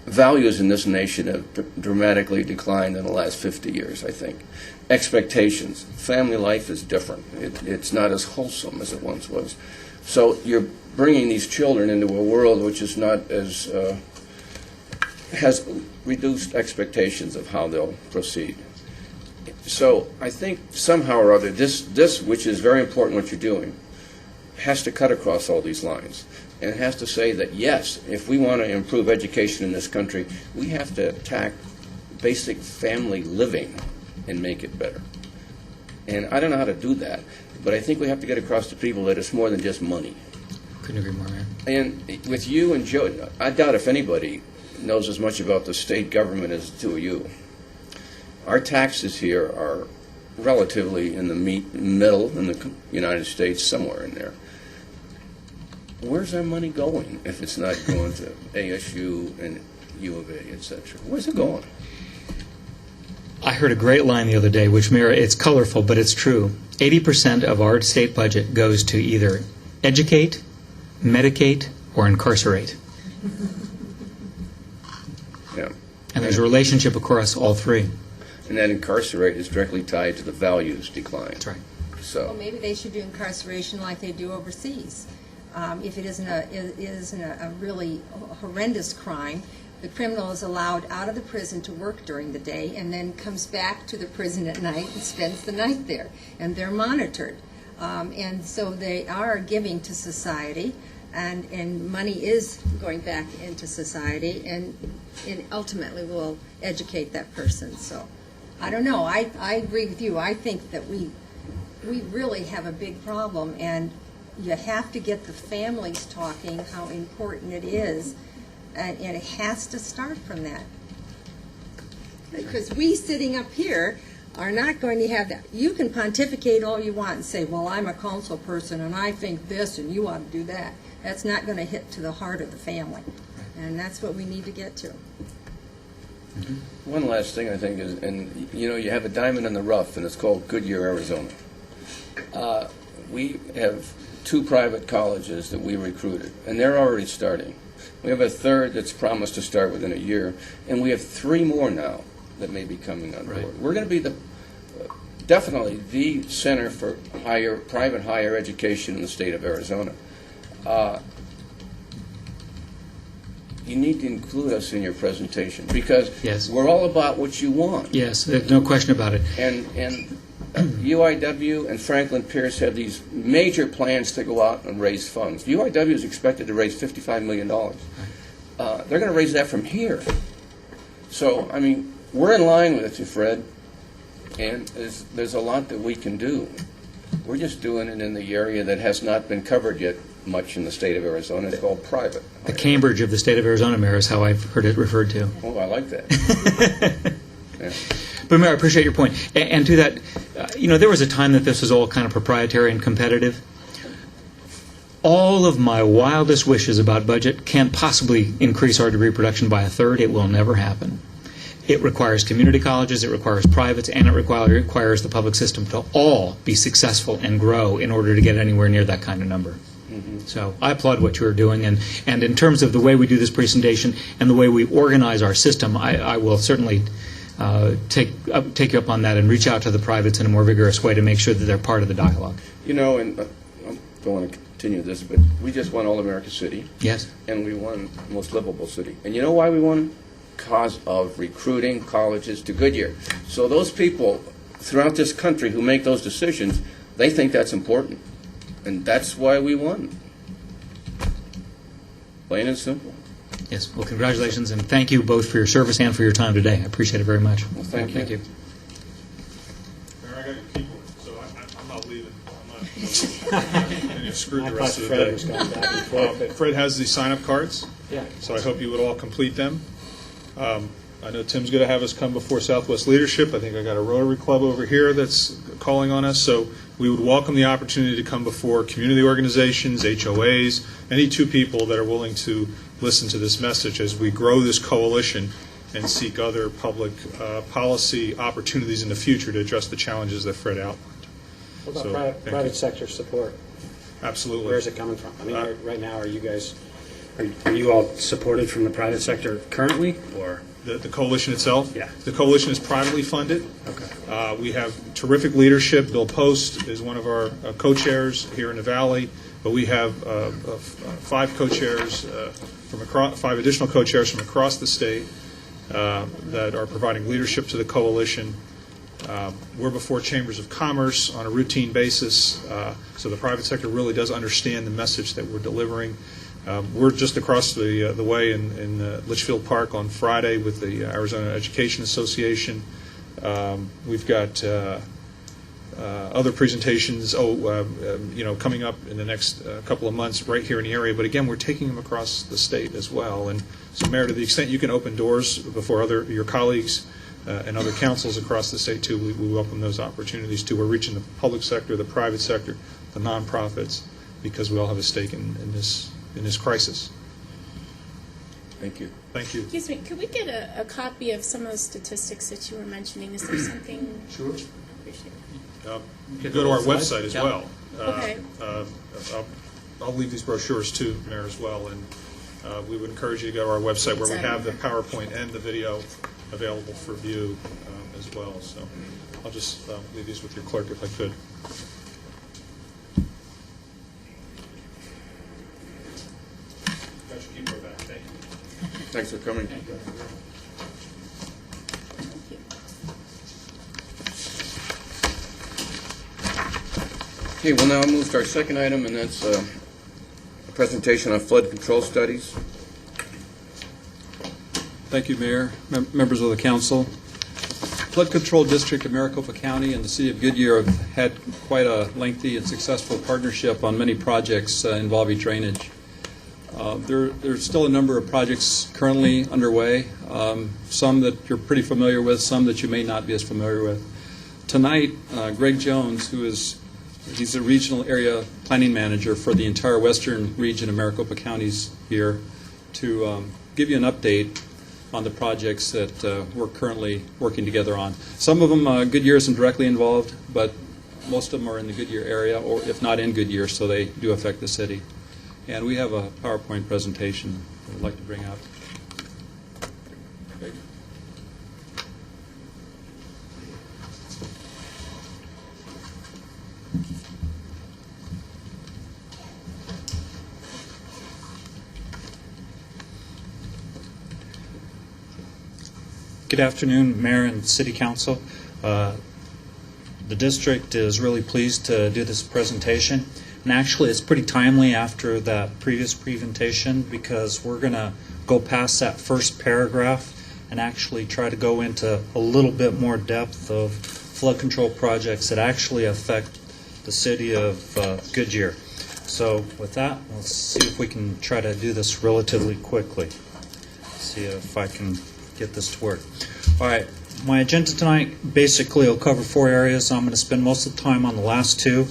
values in this nation have dramatically declined in the last 50 years, I think. Expectations. Family life is different. It's not as wholesome as it once was. So you're bringing these children into a world which is not as, has reduced expectations of how they'll proceed. So I think somehow or other, this, which is very important what you're doing, has to cut across all these lines. And it has to say that, yes, if we want to improve education in this country, we have to attack basic family living and make it better. And I don't know how to do that, but I think we have to get across to people that it's more than just money. Couldn't agree more, Mayor. And with you and Joe, I doubt if anybody knows as much about the state government as the two of you. Our taxes here are relatively in the middle in the United States, somewhere in there. Where's our money going if it's not going to ASU and U of A, et cetera? Where's it going? I heard a great line the other day, which, Mayor, it's colorful, but it's true. 80% of our state budget goes to either educate medicate or incarcerate. Yeah. And there's a relationship across all three. And that incarcerate is directly tied to the values decline. That's right. Well, So, maybe they should do incarceration like they do overseas. If it isn't a really horrendous crime, the criminal is allowed out of the prison to work during the day and then comes back to the prison at night and spends the night there. And they're monitored. And so they are giving to society, and money is going back into society, and ultimately will educate that person. So I don't know. I agree with you. I think that we really have a big problem, and you have to get the families talking how important it is, and it has to start from that. Because we sitting up here are not going to have that. You can pontificate all you want and say, well, I'm a council person and I think this and you ought to do that. That's not going to hit to the heart of the family. And that's what we need to get to. one last thing I think is, and you have a diamond in the rough, and it's called Goodyear, Arizona. We have 2 private colleges that we recruited, and they're already starting. We have a third that's promised to start within a year, and we have 3 more now that may be coming on board. Right. We're going to be definitely the center for private higher education in the state of Arizona. You need to include us in your presentation, because Yes. we're all about what you want. Yes, there's no question about it. And UIW and Franklin Pierce have these major plans to go out and raise funds. UIW is expected to raise $55 million. They're going to raise that from here. So, I mean, we're in line with you, Fred, and there's a lot that we can do. We're just doing it in the area that has not been covered yet much in the state of Arizona. It's called private. The Cambridge of the state of Arizona, Mayor, is how I've heard it referred to. Oh, I like that. Yeah. But Mayor, I appreciate your point. And to that, there was a time that this was all kind of proprietary and competitive. All of my wildest wishes about budget can't possibly increase our degree production by a third. It will never happen. It requires community colleges, it requires privates, and it requires the public system to all be successful and grow in order to get anywhere near that kind of number. So I applaud what you are doing, and in terms of the way we do this presentation and the way we organize our system, I will certainly take you up on that and reach out to the privates in a more vigorous way to make sure that they're part of the dialogue. And I don't want to continue this, but we just won All-America City. Yes. And we won Most Livable City. And you know why we won? Because of recruiting colleges to Goodyear. So those people throughout this country who make those decisions, they think that's important. And that's why we won. Plain and simple. Yes. Well, congratulations, and thank you both for your service and for your time today. I appreciate it very much. Well, thank you. Thank you. Mayor, I got your keyboard, so I'm not leaving. And you've screwed the rest of the day. Fred was going back and forth. Fred has the sign-up cards, Yeah. so I hope you would all complete them. I know Tim's going to have us come before Southwest Leadership. I think I got a Rotary Club over here that's calling on us. So we would welcome the opportunity to come before community organizations, HOAs, any 2 people that are willing to listen to this message as we grow this coalition and seek other public policy opportunities in the future to address the challenges that Fred outlined. What about So, thank you. private sector support? Absolutely. Where is it coming from? I mean, right now, are you all supported from the private sector currently, or? The coalition itself? Yeah. The coalition is privately funded. Okay. We have terrific leadership. Bill Post is one of our co-chairs here in the Valley, but we have 5 co-chairs from across, 5 additional co-chairs from across the state that are providing leadership to the coalition. We're before chambers of commerce on a routine basis, so the private sector really does understand the message that we're delivering. We're just across the way in Litchfield Park on Friday with the Arizona Education Association. We've got other presentations coming up in the next couple of months right here in the area. But again, we're taking them across the state as well. And so, Mayor, to the extent you can open doors before your colleagues and other councils across the state too, we welcome those opportunities too. We're reaching the public sector, the private sector, the nonprofits, because we all have a stake in this crisis. Thank you. Thank you. Excuse me, could we get a copy of some of the statistics that you were mentioning? Is there something? Sure. Appreciate it. You can go to our website as Yeah. well. Okay. I'll leave these brochures too, Mayor, as well, and we would encourage you to go to our website where we have the PowerPoint and the video available for view as well. So I'll just leave these with your clerk if I could. Thanks for coming. Okay, we'll now move to our second item, and that's a presentation on flood control studies. Thank you, Mayor, members of the council. Flood Control District of Maricopa County and the City of Goodyear have had quite a lengthy and successful partnership on many projects involving drainage. There's still a number of projects currently underway, some that you're pretty familiar with, some that you may not be as familiar with. Tonight, Greg Jones, he's a regional area planning manager for the entire western region of Maricopa County's here to give you an update on the projects that we're currently working together on. Some of them Goodyear isn't directly involved, but most of them are in the Goodyear area, or if not in Goodyear, so they do affect the city. And we have a PowerPoint presentation that I'd like to bring up. Good afternoon, Mayor and City Council. The district is really pleased to do this presentation. And actually, it's pretty timely after that previous presentation because we're going to go past that first paragraph and actually try to go into a little bit more depth of flood control projects that actually affect the city of Goodyear. So with that, let's see if we can try to do this relatively quickly. See if I can get this to work. All right, my agenda tonight basically will cover 4 areas. I'm going to spend most of the time on the last 2,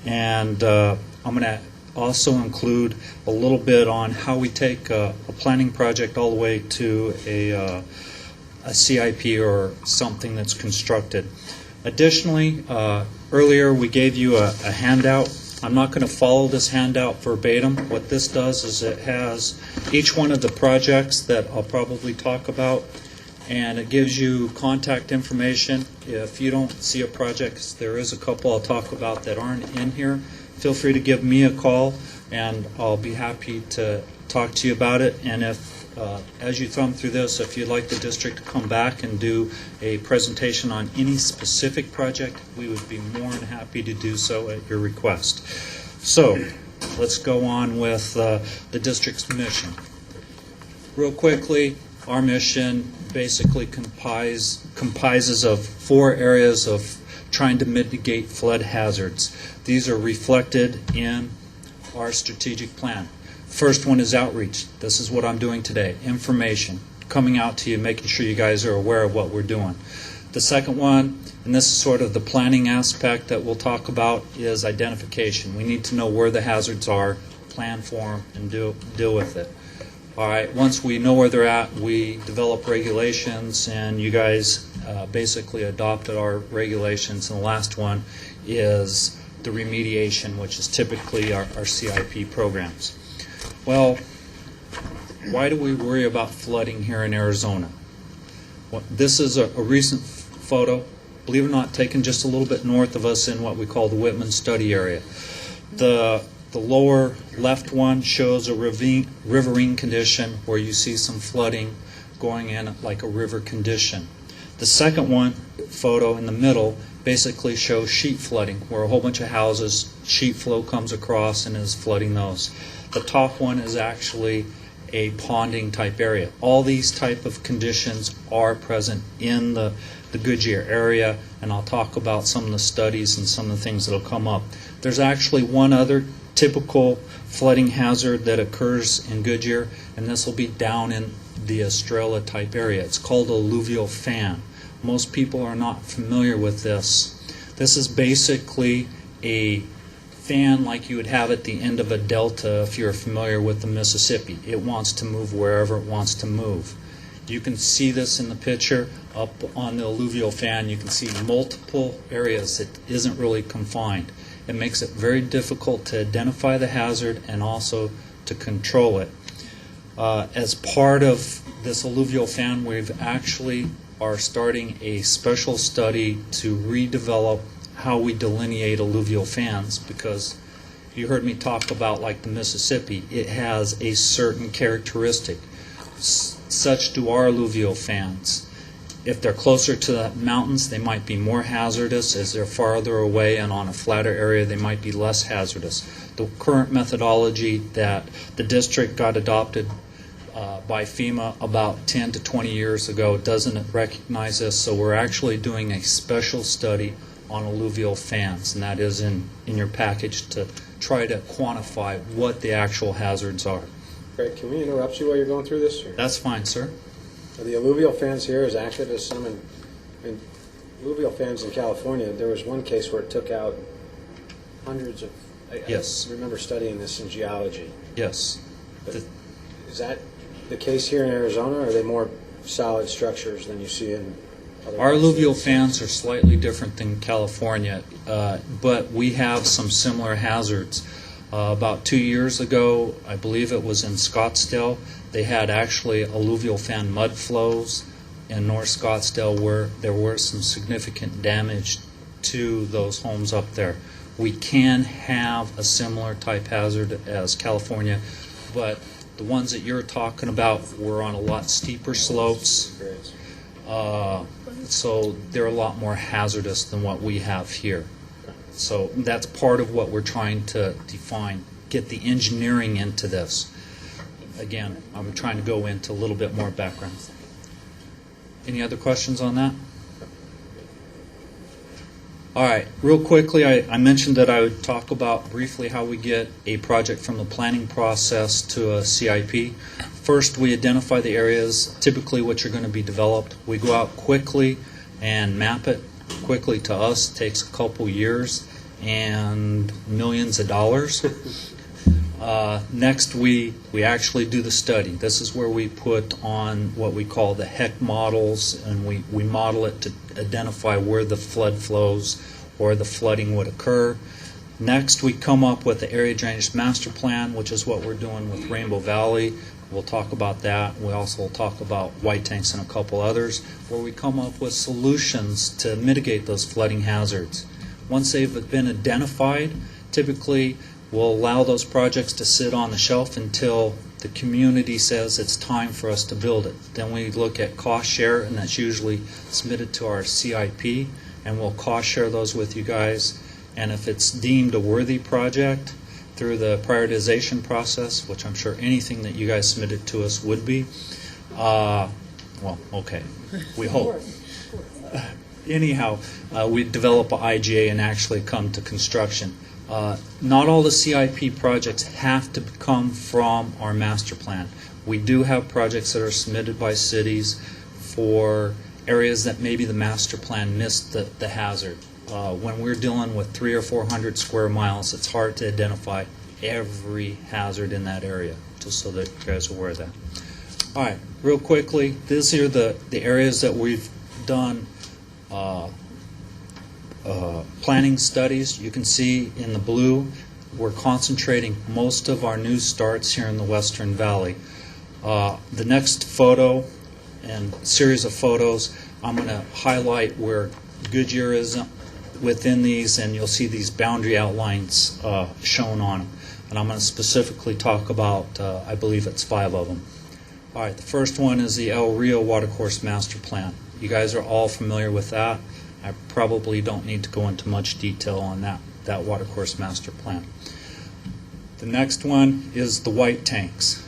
and I'm going to also include a little bit on how we take a planning project all the way to a CIP or something that's constructed. Additionally, earlier we gave you a handout. I'm not going to follow this handout verbatim. What this does is it has each one of the projects that I'll probably talk about, and it gives you contact information. If you don't see a project, there is a couple I'll talk about that aren't in here. Feel free to give me a call, and I'll be happy to talk to you about it. And if, as you thumb through this, if you'd like the district to come back and do a presentation on any specific project, we would be more than happy to do so at your request. So, let's go on with the district's mission. Real quickly, our mission basically comprises of 4 areas of trying to mitigate flood hazards. These are reflected in our strategic plan. First one is outreach. This is what I'm doing today. Information, coming out to you, making sure you guys are aware of what we're doing. The second one, and this is sort of the planning aspect that we'll talk about, is identification. We need to know where the hazards are, plan for them, and deal with it. All right, once we know where they're at, we develop regulations, and you guys basically adopted our regulations. And the last one is the remediation, which is typically our CIP programs. Well, why do we worry about flooding here in Arizona? Well, this is a recent photo, believe it or not, taken just a little bit north of us in what we call the Whitman study area. The lower left one shows a riverine condition where you see some flooding going in like a river condition. The second one, photo in the middle, basically shows sheet flooding, where a whole bunch of houses, sheet flow comes across and is flooding those. The top one is actually a ponding type area. All these type of conditions are present in the Goodyear area, and I'll talk about some of the studies and some of the things that will come up. There's actually one other typical flooding hazard that occurs in Goodyear, and this will be down in the Estrella type area. It's called alluvial fan. Most people are not familiar with this. This is basically a fan like you would have at the end of a delta if you're familiar with the Mississippi. It wants to move wherever it wants to move. You can see this in the picture up on the alluvial fan. You can see multiple areas. It isn't really confined. It makes it very difficult to identify the hazard and also to control it. As part of this alluvial fan, we've actually are starting a special study to redevelop how we delineate alluvial fans, because you heard me talk about like the Mississippi. It has a certain characteristic. Such do our alluvial fans. If they're closer to the mountains, they might be more hazardous. As they're farther away and on a flatter area, they might be less hazardous. The current methodology that the district got adopted by FEMA about 10 to 20 years ago doesn't recognize this, so we're actually doing a special study on alluvial fans, and that is in your package to try to quantify what the actual hazards are. Greg, can we interrupt you while you're going through this? Or? That's fine, sir. Are the alluvial fans here as accurate as some in alluvial fans in California? There was one case where it took out hundreds of... Yes. I remember studying this in geology. Yes. Is that the case here in Arizona, or are they more solid structures than you see in other Our alluvial states? fans are slightly different than California, but we have some similar hazards. About 2 years ago, I believe it was in Scottsdale, they had actually alluvial fan mud flows in North Scottsdale where there were some significant damage to those homes up there. We can have a similar type hazard as California, but the ones that you're talking about were on a lot steeper slopes, so they're a lot more hazardous than what we have here. So that's part of what we're trying to define, get the engineering into this. Again, I'm trying to go into a little bit more background. Any other questions on that? All right, real quickly, I mentioned that I would talk about briefly how we get a project from the planning process to a CIP. First, we identify the areas, typically which are going to be developed. We go out quickly and map it. Quickly to us takes a couple years and millions of dollars. Next, we actually do the study. This is where we put on what we call the HEC models, and we model it to identify where the flood flows or the flooding would occur. Next, we come up with the area drainage master plan, which is what we're doing with Rainbow Valley. We'll talk about that. We also will talk about white tanks and a couple others, where we come up with solutions to mitigate those flooding hazards. Once they've been identified, typically we'll allow those projects to sit on the shelf until the community says it's time for us to build it. Then we look at cost share, and that's usually submitted to our CIP, and we'll cost share those with you guys. And if it's deemed a worthy project through the prioritization process, which I'm sure anything that you guys submitted to us would be, well, okay, we hope. Anyhow, we develop an IGA and actually come to construction. Not all the CIP projects have to come from our master plan. We do have projects that are submitted by cities for areas that maybe the master plan missed the hazard. When we're dealing with 300 or 400 square miles, it's hard to identify every hazard in that area, just so that you guys are aware of that. All right, real quickly, these are the areas that we've done planning studies. You can see in the blue, we're concentrating most of our new starts here in the Western Valley. The next photo and series of photos, I'm going to highlight where Goodyear is within these, and you'll see these boundary outlines shown on them. And I'm going to specifically talk about, I believe it's 5 of them. All right, the first one is the El Rio Watercourse Master Plan. You guys are all familiar with that. I probably don't need to go into much detail on that watercourse master plan. The next one is the white tanks.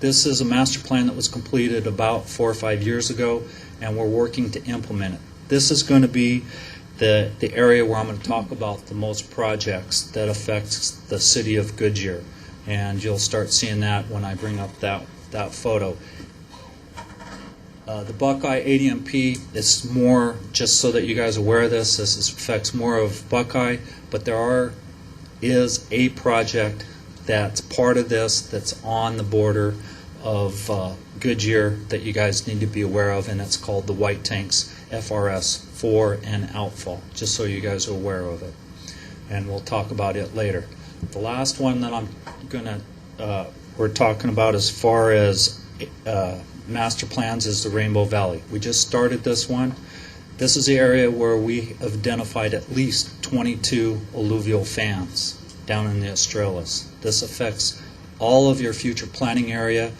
This is a master plan that was completed about 4 or 5 years ago, and we're working to implement it. This is going to be the area where I'm going to talk about the most projects that affects the city of Goodyear, and you'll start seeing that when I bring up that photo. The Buckeye ADMP is more, just so that you guys are aware of this affects more of Buckeye, but there is a project that's part of this that's on the border of Goodyear that you guys need to be aware of, and it's called the White Tanks FRS 4 and Outfall, just so you guys are aware of it. and we'll talk about it later. The last one that we're talking about as far as master plans is the Rainbow Valley. We just started this one. This is the area where we have identified at least 22 alluvial fans down in the Australis. This affects all of your future planning area.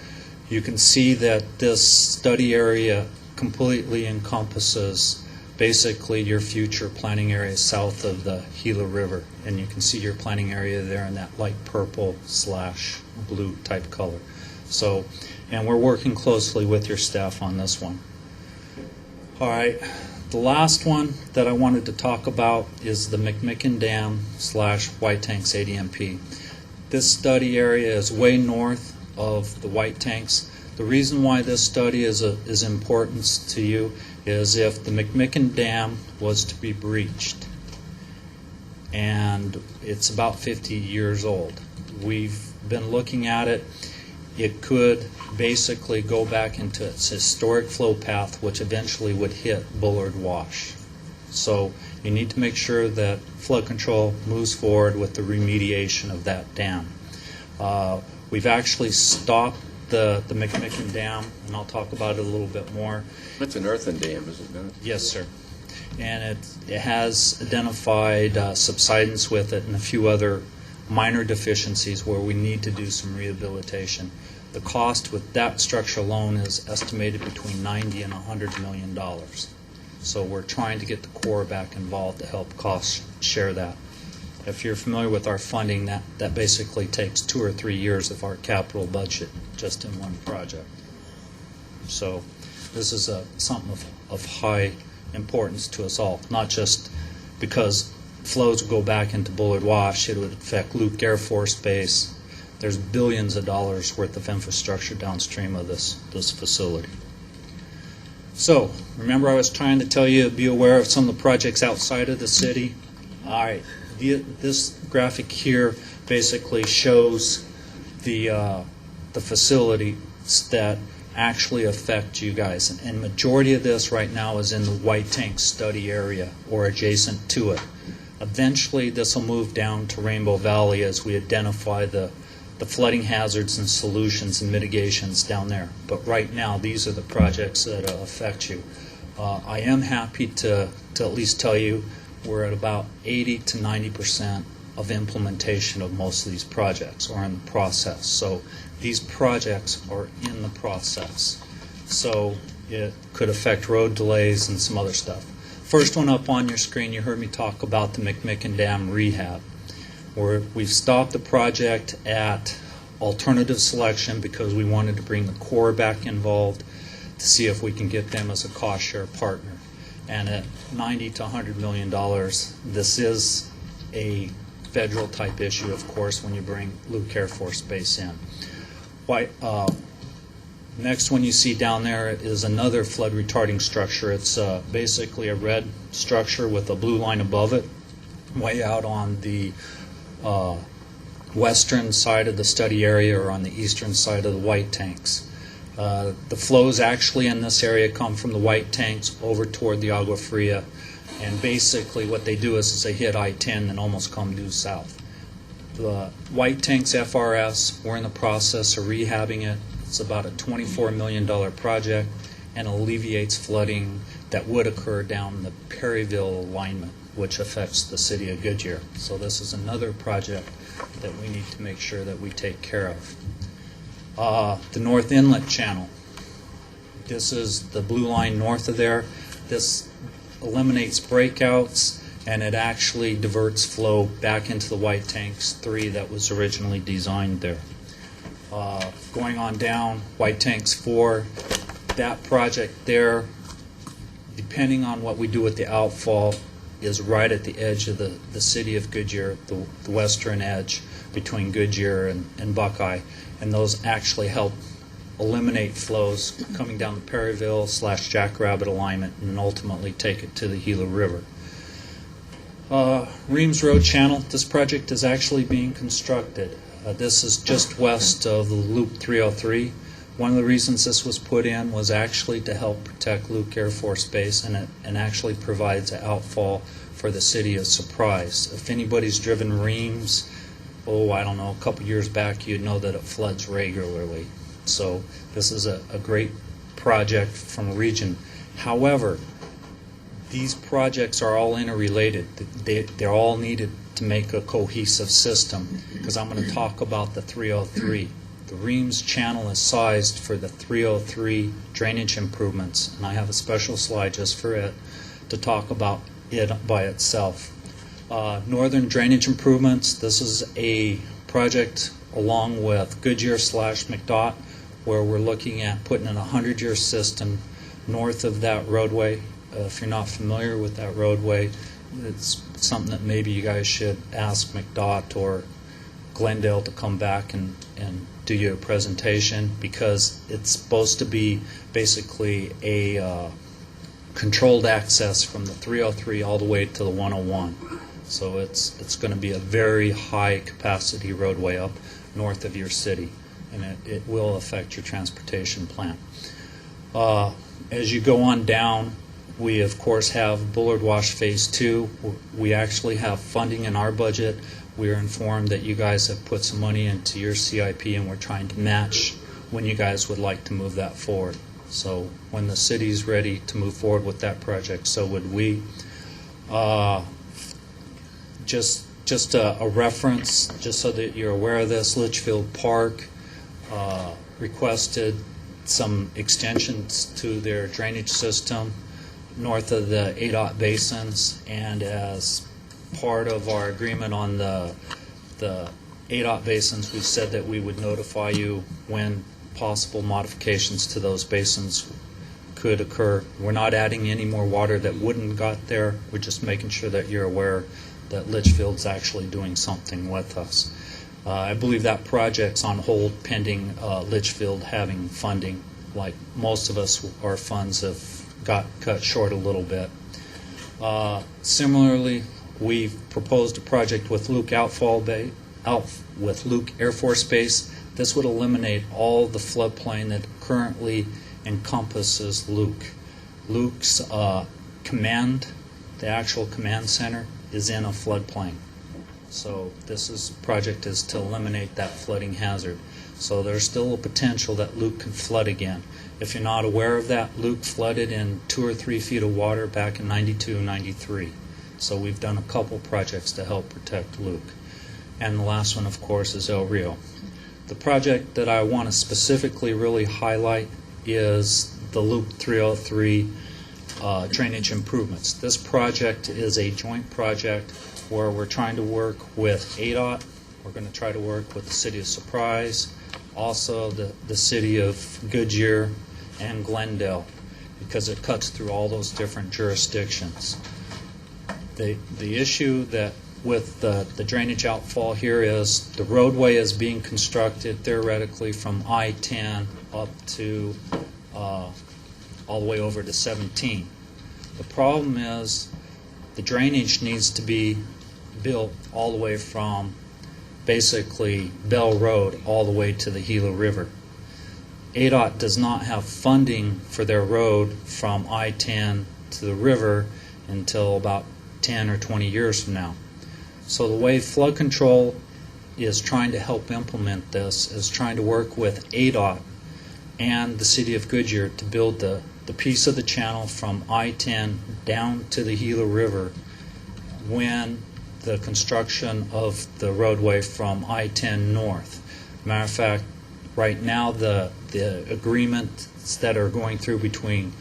You can see that this study area completely encompasses basically your future planning area south of the Gila River, and you can see your planning area there in that light purple/blue type color. So, and we're working closely with your staff on this one. All right, the last one that I wanted to talk about is the McMicken Dam/White Tanks ADMP. This study area is way north of the White Tanks. The reason why this study is important to you is if the McMicken Dam was to be breached, and it's about 50 years old. We've been looking at it. It could basically go back into its historic flow path, which eventually would hit Bullard Wash. So you need to make sure that flood control moves forward with the remediation of that dam. We've actually stopped the McMicken Dam, and I'll talk about it a little bit more. It's an earthen dam, is it not? Yes, sir. And it has identified subsidence with it and a few other minor deficiencies where we need to do some rehabilitation. The cost with that structure alone is estimated between $90 and $100 million. So we're trying to get the Corps back involved to help cost share that. If you're familiar with our funding, that basically takes 2 or 3 years of our capital budget just in one project. So this is something of high importance to us all, not just because flows would go back into Bullard Wash, it would affect Luke Air Force Base. There's billions of dollars worth of infrastructure downstream of this facility. So, remember I was trying to tell you, be aware of some of the projects outside of the city. All right, this graphic here basically shows the facilities that actually affect you guys. And majority of this right now is in the White Tank study area or adjacent to it. Eventually this will move down to Rainbow Valley as we identify the flooding hazards and solutions and mitigations down there. But right now these are the projects that affect you. I am happy to at least tell you we're at about 80 to 90% of implementation of most of these projects or in the process. So these projects are in the process. So it could affect road delays and some other stuff. First one up on your screen, you heard me talk about the McMicken Dam rehab. We've stopped the project at alternative selection because we wanted to bring the Corps back involved to see if we can get them as a cost share partner. And at $90 to $100 million, this is a federal type issue, of course, when you bring Luke Air Force Base in. Next one you see down there is another flood retarding structure. It's basically a red structure with a blue line above it, way out on the western side of the study area or on the eastern side of the White Tanks. The flows actually in this area come from the White Tanks over toward the Agua Fria, and basically what they do is they hit I-10 and almost come due south. The White Tanks FRS, we're in the process of rehabbing it. It's about a $24 million project and alleviates flooding that would occur down the Perryville alignment, which affects the city of Goodyear. So this is another project that we need to make sure that we take care of. The North Inlet Channel. This is the blue line north of there. This eliminates breakouts, and it actually diverts flow back into the White Tanks 3 that was originally designed there. Going on down, White Tanks 4, that project there, depending on what we do with the outfall, is right at the edge of the city of Goodyear, the western edge between Goodyear and Buckeye, and those actually help eliminate flows coming down the Perryville/Jackrabbit alignment and ultimately take it to the Gila River. Reams Road Channel, this project is actually being constructed. This is just west of the Loop 303. One of the reasons this was put in was actually to help protect Luke Air Force Base, and actually provides an outfall for the city of Surprise. If anybody's driven Reams, I don't know, a couple years back, you'd know that it floods regularly. So this is a great project from the region. However, these projects are all interrelated. They're all needed to make a cohesive system, because I'm going to talk about the 303. The Reams channel is sized for the 303 drainage improvements, and I have a special slide just for it to talk about it by itself. Northern drainage improvements, this is a project along with Goodyear/McDOT, where we're looking at putting in a 100-year system north of that roadway. If you're not familiar with that roadway, it's something that maybe you guys should ask McDOT or Glendale to come back and do you a presentation, because it's supposed to be basically a controlled access from the 303 all the way to the 101. So it's going to be a very high capacity roadway up north of your city, and it will affect your transportation plan. As you go on down, we of course have Bullard Wash Phase 2. We actually have funding in our budget. We are informed that you guys have put some money into your CIP, and we're trying to match when you guys would like to move that forward. So when the city's ready to move forward with that project, so would we. Just a reference, just so that you're aware of this, Litchfield Park requested some extensions to their drainage system north of the ADOT basins, and as part of our agreement on the ADOT basins, we said that we would notify you when possible modifications to those basins could occur. We're not adding any more water that wouldn't got there. We're just making sure that you're aware that Litchfield's actually doing something with us. I believe that project's on hold pending Litchfield having funding. Like most of us, our funds have got cut short a little bit. Similarly, we've proposed a project with Luke with Luke Air Force Base. This would eliminate all the floodplain that currently encompasses Luke. Luke's command, the actual command center, is in a floodplain. So this project is to eliminate that flooding hazard. So there's still a potential that Luke can flood again. If you're not aware of that, Luke flooded in 2 or 3 feet of water back in 92 and 93. So we've done a couple projects to help protect Luke. And the last one, of course, is El Rio. The project that I want to specifically really highlight is the Luke 303 drainage improvements. This project is a joint project where we're trying to work with ADOT. We're going to try to work with the City of Surprise, also the City of Goodyear and Glendale, because it cuts through all those different jurisdictions. The issue that with the drainage outfall here is the roadway is being constructed theoretically from I-10 up to all the way over to 17. The problem is the drainage needs to be built all the way from basically Bell Road all the way to the Gila River. ADOT does not have funding for their road from I-10 to the river until about 10 or 20 years from now. So the way flood control is trying to help implement this is trying to work with ADOT and the City of Goodyear to build the piece of the channel from I-10 down to the Gila River when the construction of the roadway from I-10 north. Matter of fact, right now the agreements that are going through between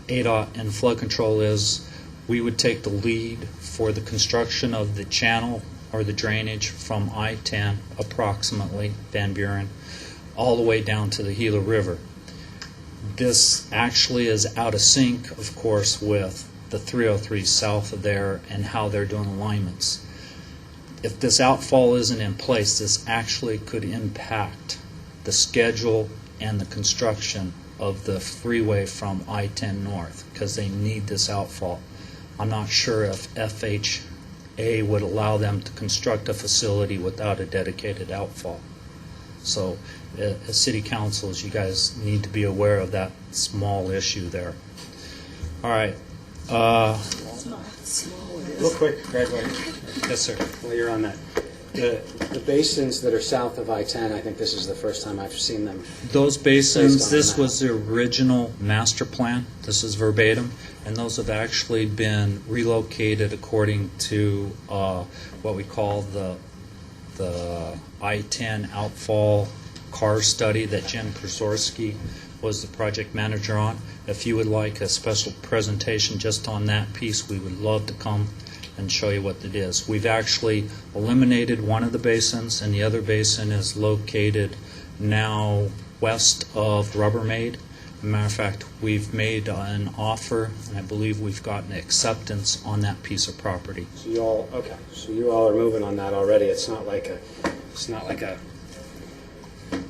ADOT and flood control is we would take the lead for the construction of the channel or the drainage from I-10 approximately, Van Buren, all the way down to the Gila River. This actually is out of sync, of course, with the 303 south of there and how they're doing alignments. If this outfall isn't in place, this actually could impact the schedule and the construction of the freeway from I-10 north because they need this outfall. I'm not sure if FHA would allow them to construct a facility without a dedicated outfall. So as city councils, you guys need to be aware of that small issue there. All right. Real quick, Greg, Yes, sir. while you're on that. The basins that are south of I-10, I think this is the first time I've seen them. Those Based basins, on this that. was the original master plan. This is verbatim. And those have actually been relocated according to what we call the I-10 outfall car study that Jim Przorsky was the project manager on. If you would like a special presentation just on that piece, we would love to come and show you what it is. We've actually eliminated one of the basins, and the other basin is located now west of Rubbermaid. As a matter of fact, we've made an offer, and I believe we've gotten acceptance on that piece of property. So you all are moving on that already. It's not like a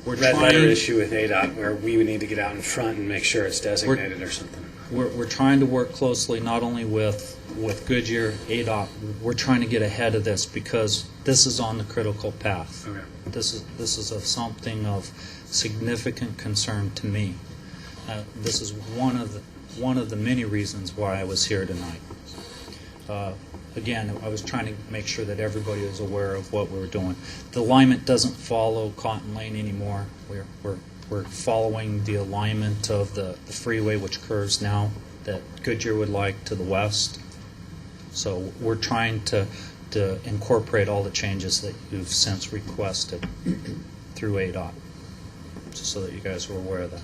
We're red letter trying- issue with ADOT where we would need to get out in front and make sure it's designated or something. We're trying to work closely not only with Goodyear, ADOT, we're trying to get ahead of this because this is on the critical path. Okay. This is of something of significant concern to me. This is one of the many reasons why I was here tonight. Again, I was trying to make sure that everybody is aware of what we're doing. The alignment doesn't follow Cotton Lane anymore. We're following the alignment of the freeway, which curves now, that Goodyear would like to the west. So we're trying to incorporate all the changes that you've since requested through ADOT, just so that you guys are aware of that.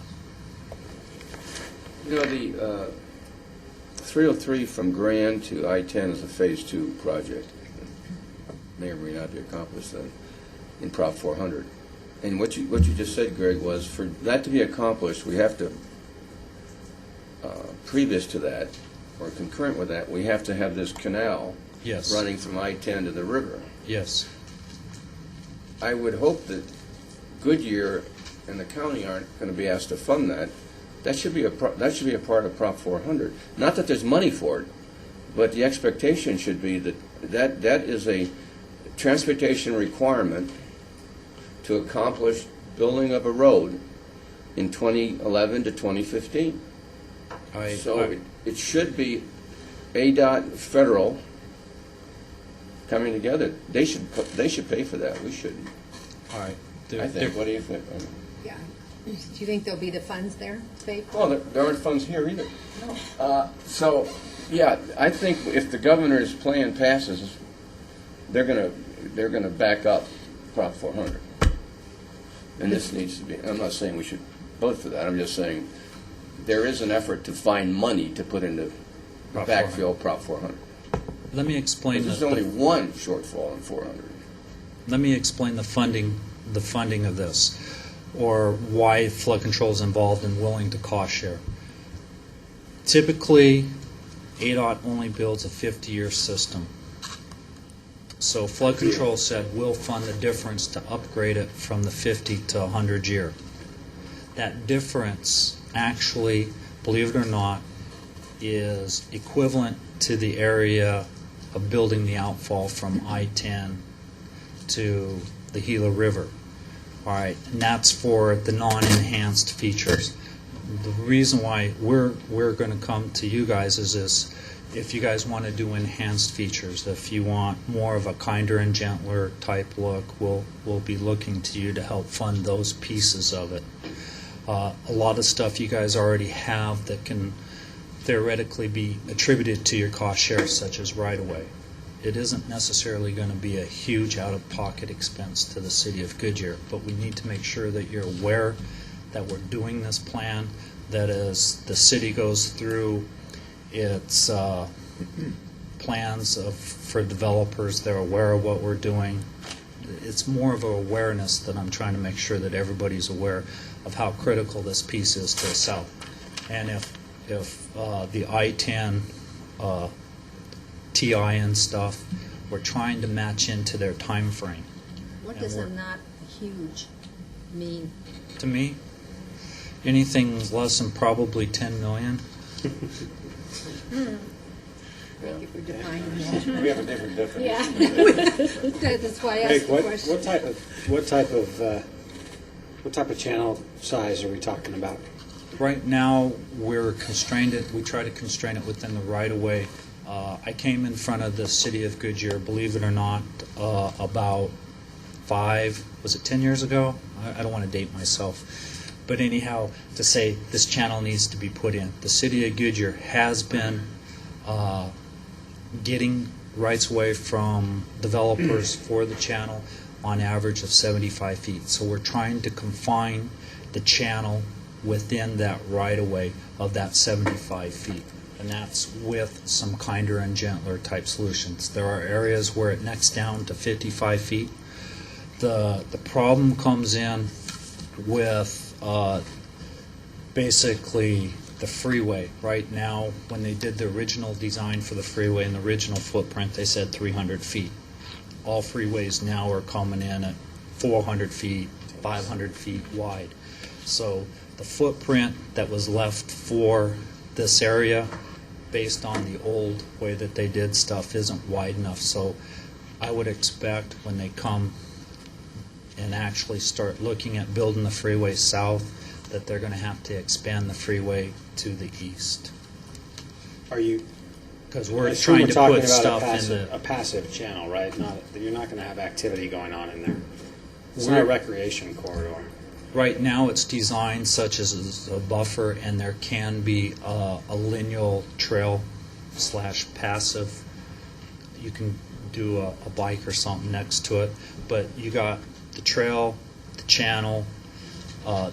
You know, the 303 from Grand to I-10 is a Phase 2 project. May or may not be accomplished then in Prop 400. And what you just said, Greg, was for that to be accomplished, we have to, previous to that, or concurrent with that, we have to have this canal Yes. running from I-10 to the river. Yes. I would hope that Goodyear and the county aren't going to be asked to fund that. That should be a part of Prop 400. Not that there's money for it, but the expectation should be that is a transportation requirement to accomplish building of a road in 2011 to 2015. It should be ADOT, federal, coming together. They should pay for that. We shouldn't. All right. I think. What do you think? Yeah. Do you think there'll be the funds there, Faith? Well, there aren't funds here either. So, yeah, I think if the governor's plan passes, they're gonna back up Prop 400. And this needs to be, I'm not saying we should vote for that, I'm just saying there is an effort to find money to put into Prop backfill Prop 400. Let me explain There's only one shortfall in 400. Let me explain the funding of this, or why flood control is involved and willing to cost share. Typically, ADOT only builds a 50-year system. So flood control said we'll fund the difference to upgrade it from the 50 to 100 year. That difference actually, believe it or not, is equivalent to the area of building the outfall from I-10 to the Gila River. All right, and that's for the non-enhanced features. The reason why we're going to come to you guys is this: if you guys want to do enhanced features, if you want more of a kinder and gentler type look, we'll be looking to you to help fund those pieces of it. A lot of stuff you guys already have that can theoretically be attributed to your cost share, such as right-of-way. It isn't necessarily going to be a huge out-of-pocket expense to the city of Goodyear, but we need to make sure that you're aware that we're doing this plan, that as the city goes through its plans for developers, they're aware of what we're doing. It's more of an awareness that I'm trying to make sure that everybody's aware of how critical this piece is to the south. And if the I-10 TI and stuff, we're trying to match into their time frame. What does a not huge mean? To me, anything less than probably 10 million. Thank you for defining that. We have a different definition. Yeah. That's why I asked the What question. type of What type of channel size are we talking about? Right now, we're constrained it, we try to constrain it within the right-of-way. I came in front of the city of Goodyear, believe it or not, about 10 years ago? I don't want to date myself. But anyhow, to say this channel needs to be put in. The city of Goodyear has been getting rights away from developers for the channel on average of 75 feet. So we're trying to confine the channel within that right-of-way of that 75 feet. And that's with some kinder and gentler type solutions. There are areas where it necks down to 55 feet. The problem comes in with basically the freeway. Right now, when they did the original design for the freeway and the original footprint, they said 300 feet. All freeways now are coming in at 400 feet, 500 feet wide. So the footprint that was left for this area, based on the old way that they did stuff, isn't wide enough. So I would expect when they come and actually start looking at building the freeway south, that they're going to have to expand the freeway to the east. Are you? Because I we're assume trying we're to talking put about stuff a in passive, the... a passive channel, right? You're not going to have activity going on in there. It's not a We're- recreation corridor. Right now, it's designed such as a buffer, and there can be a lineal trail / passive. You can do a bike or something next to it, but you got the trail, the channel, a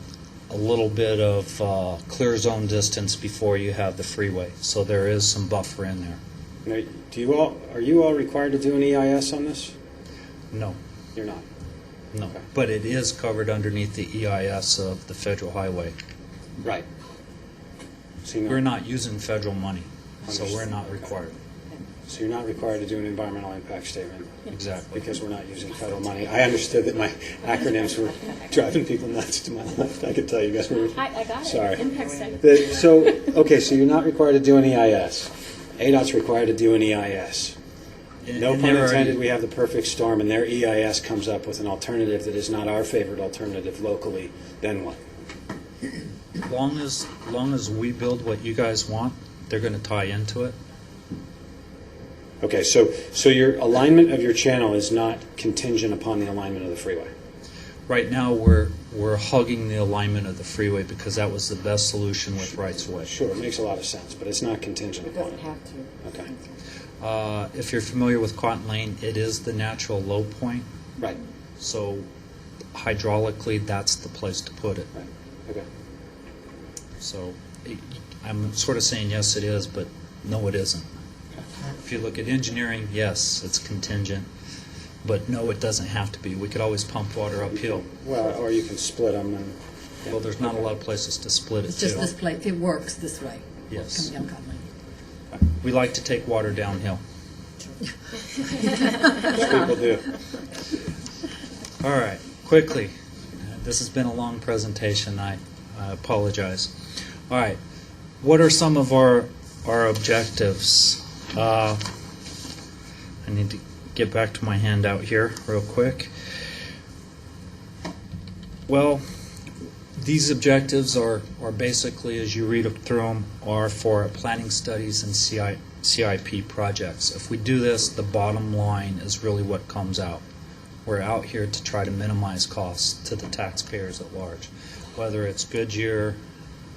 little bit of clear zone distance before you have the freeway. So there is some buffer in there. Now, are you all required to do an EIS on this? No, You're not. no. Okay. But it is covered underneath the EIS of the federal highway. Right. So We're not using federal money, so we're not required. So you're not required to do an environmental impact statement Exactly. because we're not using federal money. I understood that my acronyms were driving people nuts to my left. I could tell you guys were. I got it. Sorry. Impact statement. Okay, so you're not required to do an EIS. ADOT's required to do an EIS. No And pun they're intended, already- we have the perfect storm, and their EIS comes up with an alternative that is not our favorite alternative locally, then what? Long as we build what you guys want, they're going to tie into it. Okay, so your alignment of your channel is not contingent upon the alignment of the freeway? Right now, we're hugging the alignment of the freeway because that was the best solution with rights of way. Sure, it makes a lot of sense, but it's not contingent upon it. have to. Okay, If you're familiar with Cotton Lane, it is the natural low point, right, so hydraulically, that's the place to put it. right, okay. So I'm sort of saying yes, it is, but no, it isn't. If you look at engineering, yes, it's contingent, but no, it doesn't have to be. We could always pump water uphill. Well, or you can split them and... Well, there's not a lot of places to split it It's just to. this place, it works this way. Yes. Coming down Cotton Lane. We like to take water downhill. People do. All right, quickly. This has been a long presentation. I apologize. All right, what are some of our objectives? I need to get back to my handout here real quick. Well, these objectives are basically, as you read through them, are for planning studies and CIP projects. If we do this, the bottom line is really what comes out. We're out here to try to minimize costs to the taxpayers at large, whether it's Goodyear,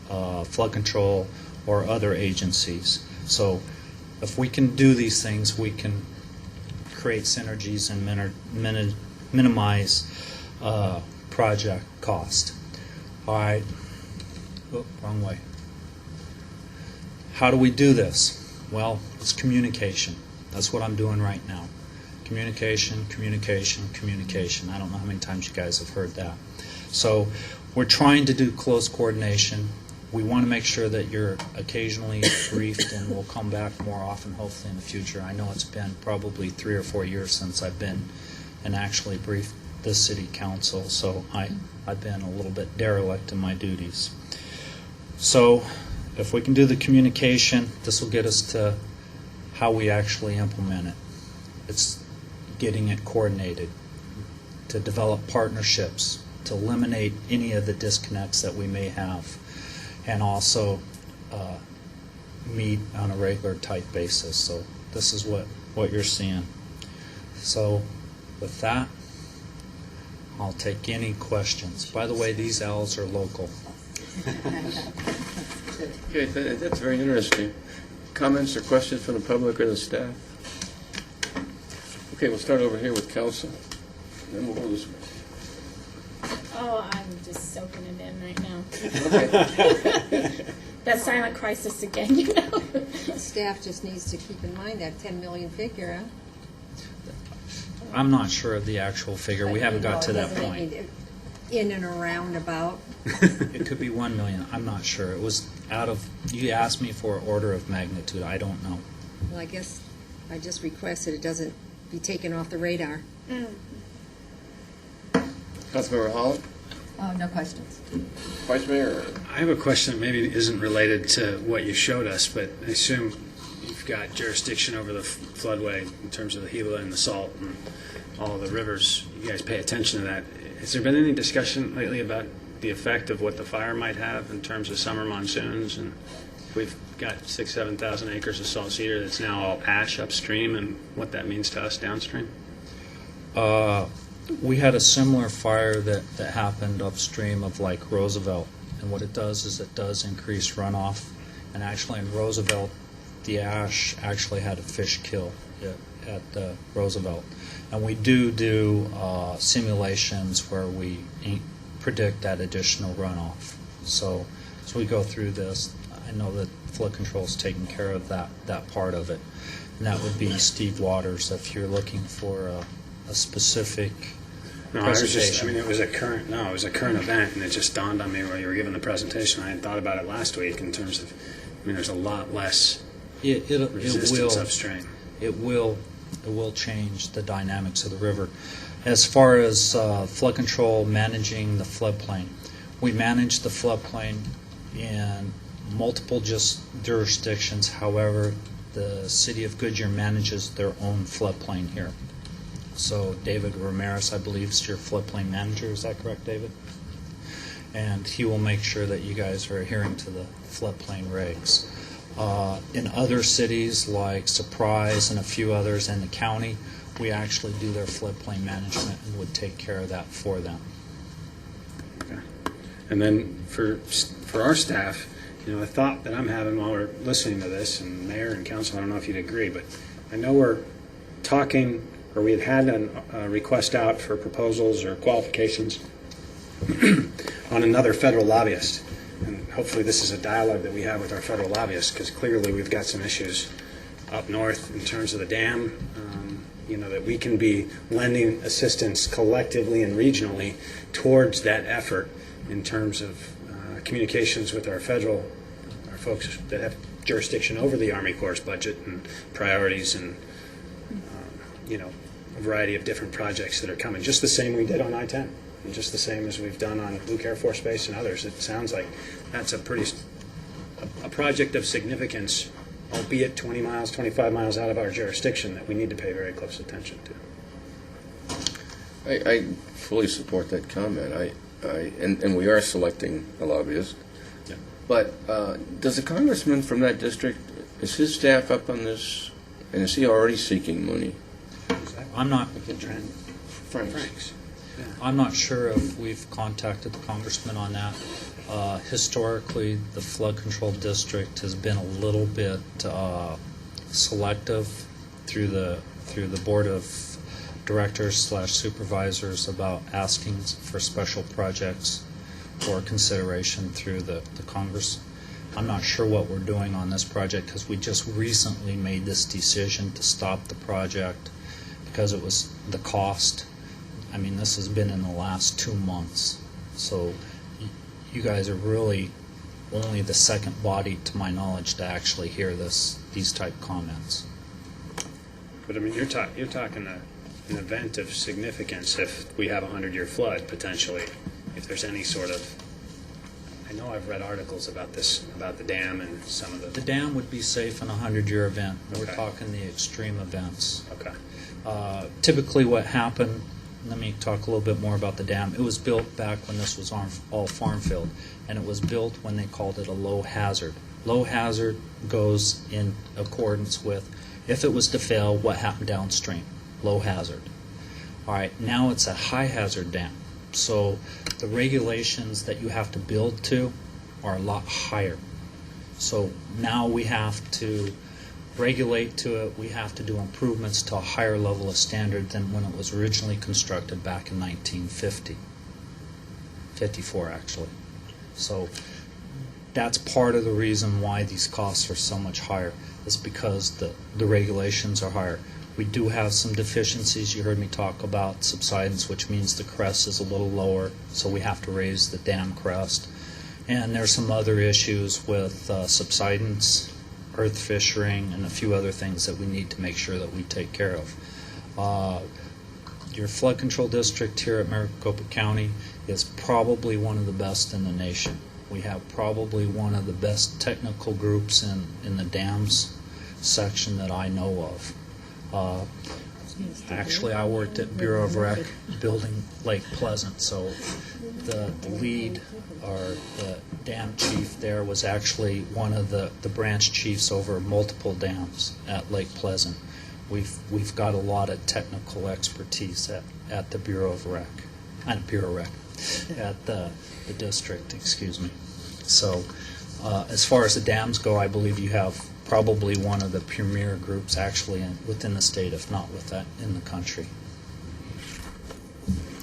flood control, or other agencies. So if we can do these things, we can create synergies and minimize project cost. All right. Oh, wrong way. How do we do this? Well, it's communication. That's what I'm doing right now. Communication, communication, communication. I don't know how many times you guys have heard that. So we're trying to do close coordination. We want to make sure that you're occasionally briefed, and we'll come back more often, hopefully, in the future. I know it's been probably 3 or 4 years since I've been and actually briefed the city council, so I've been a little bit derelict in my duties. So if we can do the communication, this will get us to how we actually implement it. It's getting it coordinated, to develop partnerships to eliminate any of the disconnects that we may have, and also meet on a regular type basis. So this is what you're seeing. So with that, I'll take any questions. By the way, these owls are local. Okay, that's very interesting. Comments or questions from the public or the staff? Okay, we'll start over here with council. Then we'll go this way. Oh, I'm just soaking it in right now. Okay. That silent crisis again, you know. Staff just needs to keep in mind that 10 million figure, huh? I'm not sure of the actual figure. We haven't got to that Doesn't it point. mean in and around about? It could be 1 million. I'm not sure. It was out of, you asked me for order of magnitude. I don't know. Well, I guess I just request that it doesn't be taken off the radar. Councilmember Holland? Oh, no questions. Vice Mayor? I have a question that maybe isn't related to what you showed us, but I assume you've got jurisdiction over the floodway in terms of the Gila and the Salt and all of the rivers. You guys pay attention to that. Has there been any discussion lately about the effect of what the fire might have in terms of summer monsoons? And we've got 6,000-7,000 acres of salt cedar that's now all ash upstream, and what that means to us downstream? We had a similar fire that happened upstream of like Roosevelt, and what it does is it does increase runoff. And actually in Roosevelt, the ash actually had a fish kill at Roosevelt. And we do simulations where we predict that additional runoff. So as we go through this, I know that flood control is taking care of that part of it. And that would be Steve Waters if you're looking for a specific No, I was just, I presentation. mean, it was a current event, and it just dawned on me while you were giving the presentation. I had thought about it last week in terms of, I mean, there's a lot less resistance upstream. It will change the dynamics of the river. As far as flood control, managing the floodplain, we manage the floodplain in multiple jurisdictions. However, the city of Goodyear manages their own floodplain here. So David Ramirez, I believe, is your floodplain manager. Is that correct, David? And he will make sure that you guys are adhering to the floodplain regs. In other cities like Surprise and a few others in the county, we actually do their floodplain management and would take care of that for them. Okay. And then for our staff, you know, a thought that I'm having while we're listening to this, and Mayor and Council, I don't know if you'd agree, but I know we're talking, or we had a request out for proposals or qualifications on another federal lobbyist. And hopefully this is a dialogue that we have with our federal lobbyists, because clearly we've got some issues up north in terms of the dam, you know, that we can be lending assistance collectively and regionally towards that effort in terms of communications with our folks that have jurisdiction over the Army Corps' budget and priorities and you know, a variety of different projects that are coming, just the same we did on I-10, and just the same as we've done on Luke Air Force Base and others. It sounds like that's a project of significance, albeit 20 miles, 25 miles out of our jurisdiction, that we need to pay very close attention to. I fully support that comment. And we are selecting a lobbyist. Yeah. But does the congressman from that district, is his staff up on this, and is he already seeking money? I'm not Franks. I'm not sure if we've contacted the congressman on that. Historically, the flood control district has been a little bit selective through the board of directors / supervisors about asking for special projects for consideration through the Congress. I'm not sure what we're doing on this project because we just recently made this decision to stop the project because it was the cost. I mean, this has been in the last 2 months. So you guys are really only the second body, to my knowledge, to actually hear these type comments. But I mean, you're talking an event of significance if we have a 100-year flood, potentially, if there's any sort of, I know I've read articles about this, about the dam and some of The dam would be safe in a 100-year event. We're Okay. talking the extreme events. Okay. Typically what happened let me talk a little bit more about the dam. It was built back when this was all farm field, and it was built when they called it a low hazard. Low hazard goes in accordance with if it was to fail, what happened downstream. Low hazard. All right, now it's a high hazard dam. So the regulations that you have to build to are a lot higher. So now we have to regulate to it, we have to do improvements to a higher level of standard than when it was originally constructed back in 1950. 54 actually. So that's part of the reason why these costs are so much higher, is because the regulations are higher. We do have some deficiencies. You heard me talk about subsidence, which means the crest is a little lower, so we have to raise the dam crest. And there's some other issues with subsidence, earth fissuring, and a few other things that we need to make sure that we take care of. Your flood control district here at Maricopa County is probably one of the best in the nation. We have probably one of the best technical groups in the dams section that I know of. Actually, I worked at Bureau of Rec building Lake Pleasant, so the lead, or the dam chief there, was actually one of the branch chiefs over multiple dams at Lake Pleasant. We've got a lot of technical expertise at the Bureau of Rec, at the district, excuse me. So as far as the dams go, I believe you have probably one of the premier groups actually within the state, if not in the country.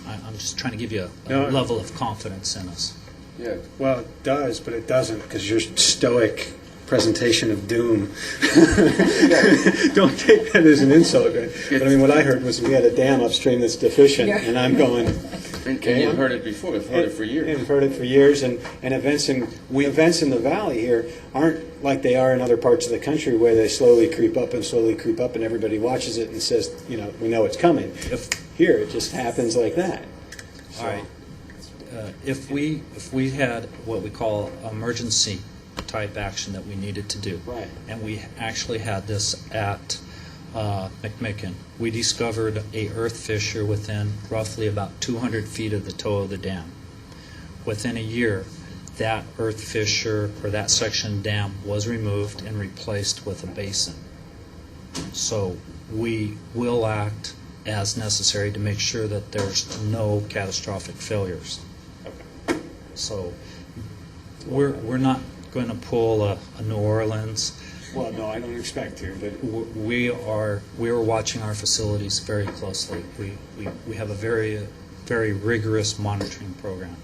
I'm just trying to give you a level of confidence in us. Yeah. Well, it does, but it doesn't, because your stoic presentation of doom. Don't take that as an insult, right? But I mean, what I heard was we had a dam upstream that's deficient, and I'm going. And you've heard it before. We've heard it for years. We've heard it for years, and events in the valley here aren't like they are in other parts of the country, where they slowly creep up, and everybody watches it and says, we know it's coming. Here, it just happens like that. So. All right. If we had what we call emergency type action that we needed to do, right, and we actually had this at McMicken, we discovered a earth fissure within roughly about 200 feet of the toe of the dam. Within a year, that earth fissure, or that section dam, was removed and replaced with a basin. So we will act as necessary to make sure that there's no catastrophic failures. So we're not going to pull a New Orleans. Well, no, I don't expect to, but we are watching our facilities very closely. We have a very rigorous monitoring program.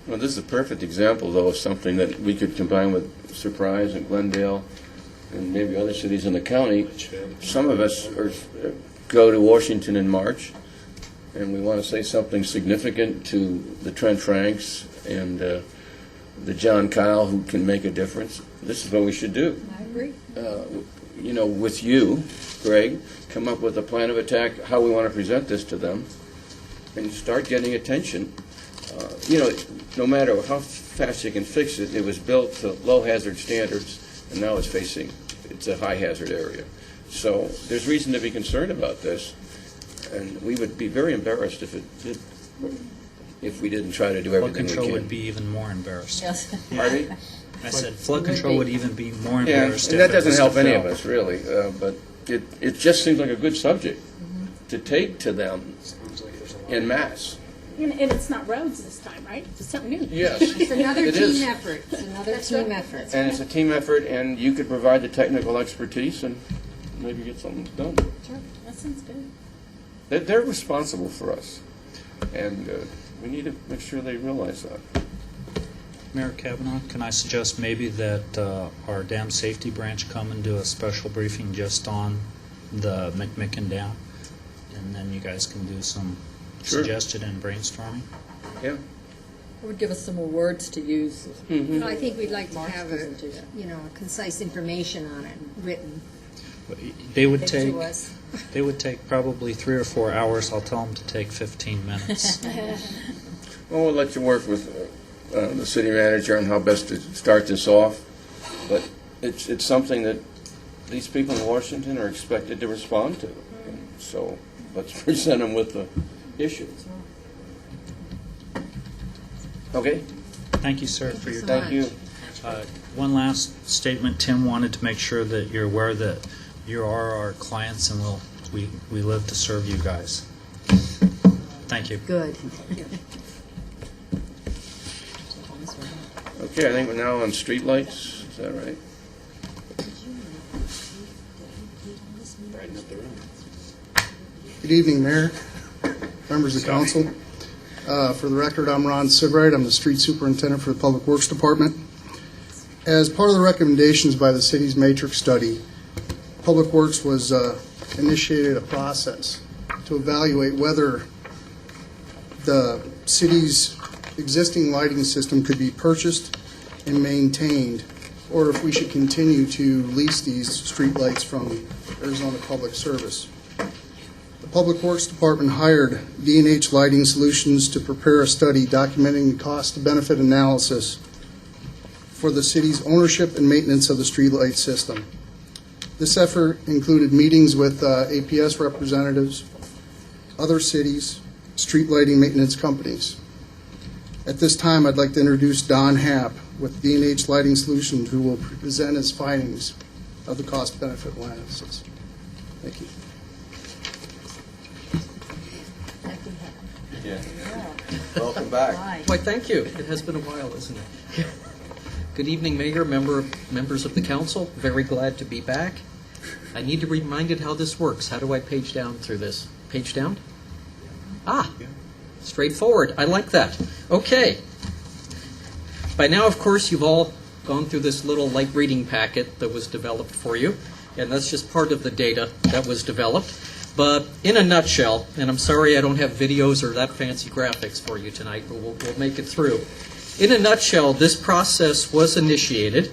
Well, this is a perfect example, though, of something that we could combine with Surprise and Glendale and maybe other cities in the county. Some of us go to Washington in March, and we want to say something significant to the Trent Franks and the John Kyle who can make a difference. This is what we should do. I agree. With you, Greg, come up with a plan of attack, how we want to present this to them, and start getting attention. No matter how fast you can fix it, it was built to low hazard standards, and now it's a high hazard area. So there's reason to be concerned about this, and we would be very embarrassed if we didn't try to do everything we can. Flood control would be even more embarrassed. Yes. Pardon me? I said flood control would even be more Yeah, embarrassed. and if that it was doesn't help to any fail. of us, really, but it just seems like a good subject to take to them en masse. And it's not roads this time, right? It's something new. Yes. It's another It is. team effort. It's another team effort. And it's a team effort, and you could provide the technical expertise and maybe get something done. Sure, that sounds good. They're responsible for us, and we need to make sure they realize that. Mayor Kavanaugh, can I suggest maybe that our dam safety branch come and do a special briefing just on the McMicken Dam, and then you guys can do some suggestion and brainstorming? Yeah. It would give us some more words to use. I think we'd like to Mark's have presentation. concise information on it, written. They would Give take to us. they would take probably 3 or 4 hours. I'll tell them to take 15 minutes. Well, we'll let you work with the city manager on how best to start this off, but it's something that these people in Washington are expected to respond to. And so let's present them with the issue. Okay, Thank you, sir, for your so time. thank you. One last statement. Tim wanted to make sure that you're aware that you are our clients and we live to serve you guys. Thank you. Good. Okay, I think we're now on streetlights, is that right? Good evening, Mayor, members of council. For the record, I'm Ron Sibright. I'm the street superintendent for the Public Works Department. As part of the recommendations by the city's matrix study, Public Works was initiated a process to evaluate whether the city's existing lighting system could be purchased and maintained, or if we should continue to lease these streetlights from Arizona Public Service. The Public Works Department hired D&H Lighting Solutions to prepare a study documenting the cost-to-benefit analysis for the city's ownership and maintenance of the streetlight system. This effort included meetings with APS representatives, other cities, street lighting maintenance companies. At this time, I'd like to introduce Don Happ with D&H Lighting Solutions, who will present his findings of the cost-benefit analysis. Thank you. Welcome back. Why, thank you. It has been a while, isn't it? Good evening, Mayor, members of the council. Very glad to be back. I need to be reminded how this works. How do I page down through this? Page down? Ah, straightforward. I like that. Okay. By now, of course, you've all gone through this little light reading packet that was developed for you, and that's just part of the data that was developed. But in a nutshell, and I'm sorry I don't have videos or that fancy graphics for you tonight, but we'll make it through. In a nutshell, this process was initiated.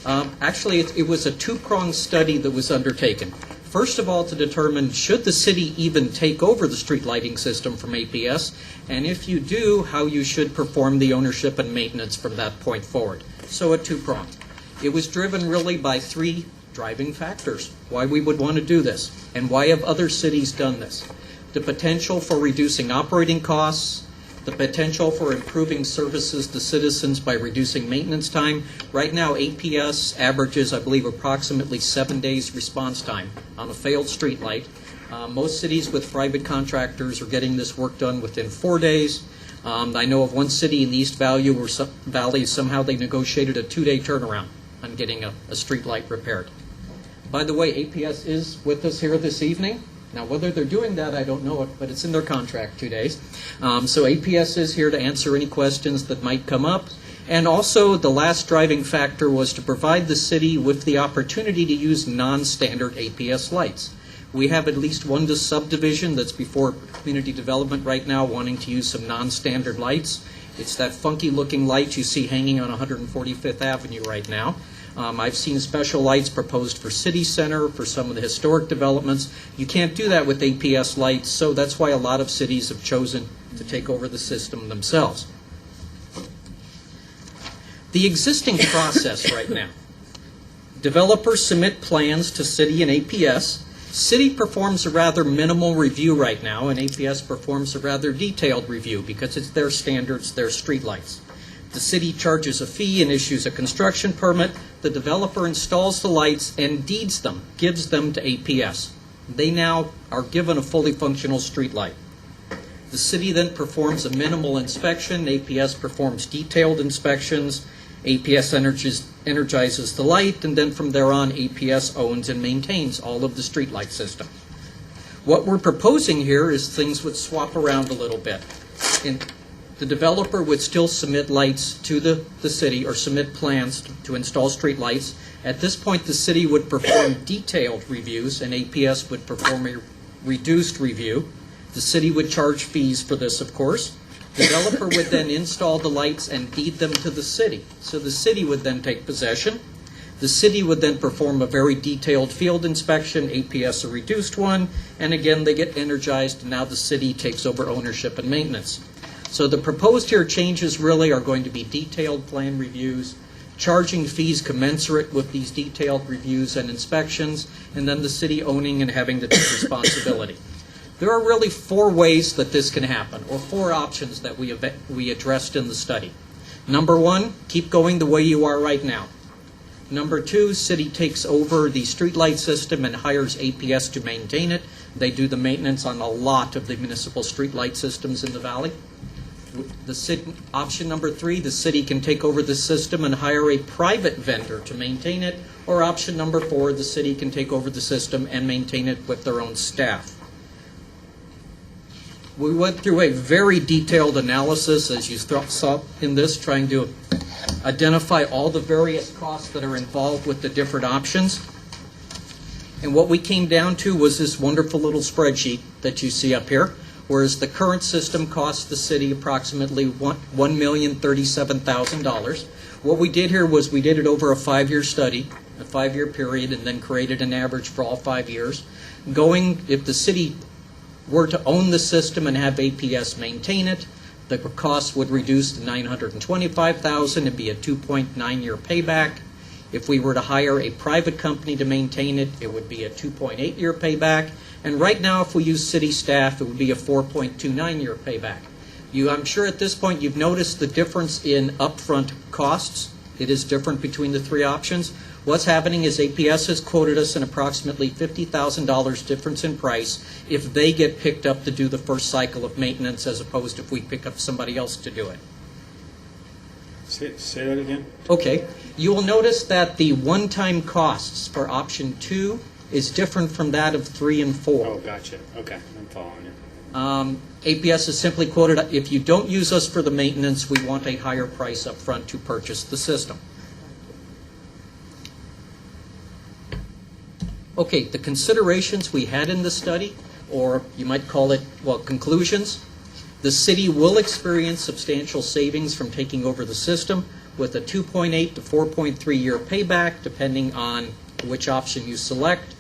Actually, it was a two-pronged study that was undertaken. First of all, to determine should the city even take over the street lighting system from APS, and if you do, how you should perform the ownership and maintenance from that point forward. So a two-pronged. It was driven really by three driving factors, why we would want to do this, and why have other cities done this. The potential for reducing operating costs, the potential for improving services to citizens by reducing maintenance time. Right now, APS averages, I believe, approximately 7 days response time on a failed street light. Most cities with private contractors are getting this work done within 4 days. I know of one city in the East Valley, somehow they negotiated a 2-day turnaround on getting a street light repaired. By the way, APS is with us here this evening. Now, whether they're doing that, I don't know it, but it's in their contract, 2 days. So APS is here to answer any questions that might come up. And also, the last driving factor was to provide the city with the opportunity to use non-standard APS lights. We have at least one subdivision that's before community development right now wanting to use some non-standard lights. It's that funky-looking light you see hanging on 145th Avenue right now. I've seen special lights proposed for City Center, for some of the historic developments. You can't do that with APS lights, so that's why a lot of cities have chosen to take over the system themselves. The existing process right now, developers submit plans to City and APS. City performs a rather minimal review right now, and APS performs a rather detailed review because it's their standards, their streetlights. The city charges a fee and issues a construction permit. The developer installs the lights and deeds them, gives them to APS. They now are given a fully functional street light. The city then performs a minimal inspection. APS performs detailed inspections. APS energizes the light, and then from there on, APS owns and maintains all of the street light system. What we're proposing here is things would swap around a little bit. The developer would still submit lights to the city or submit plans to install street lights. At this point, the city would perform detailed reviews and APS would perform a reduced review. The city would charge fees for this, of course. The developer would then install the lights and deed them to the city. So the city would then take possession. The city would then perform a very detailed field inspection, APS a reduced one, and again they get energized, and now the city takes over ownership and maintenance. So the proposed here changes really are going to be detailed plan reviews, charging fees commensurate with these detailed reviews and inspections, and then the city owning and having to take responsibility. There are really 4 ways that this can happen, or 4 options that we addressed in the study. Number 1, keep going the way you are right now. Number 2, city takes over the streetlight system and hires APS to maintain it. They do the maintenance on a lot of the municipal streetlight systems in the valley. Option number 3, the city can take over the system and hire a private vendor to maintain it. Or option number 4, the city can take over the system and maintain it with their own staff. We went through a very detailed analysis, as you saw in this, trying to identify all the various costs that are involved with the different options. And what we came down to was this wonderful little spreadsheet that you see up here, whereas the current system costs the city approximately $1,037,000. What we did here was we did it over a 5-year study, a 5-year period, and then created an average for all 5 years. If the city were to own the system and have APS maintain it, the cost would reduce to $925,000 and be a 2.9-year payback. If we were to hire a private company to maintain it, it would be a 2.8-year payback. And right now, if we use city staff, it would be a 4.29-year payback. I'm sure at this point you've noticed the difference in upfront costs. It is different between the 3 options. What's happening is APS has quoted us an approximately $50,000 difference in price if they get picked up to do the first cycle of maintenance as opposed to if we pick up somebody else to do it. Say that again? Okay. You will notice that the one-time costs for option 2 is different from that of 3 and 4. Oh, gotcha. Okay, I'm following you. APS has simply quoted, if you don't use us for the maintenance, we want a higher price up front to purchase the system. Okay, the considerations we had in the study, or you might call it, conclusions. The city will experience substantial savings from taking over the system with a 2.8 to 4.3 year payback, depending on which option you select.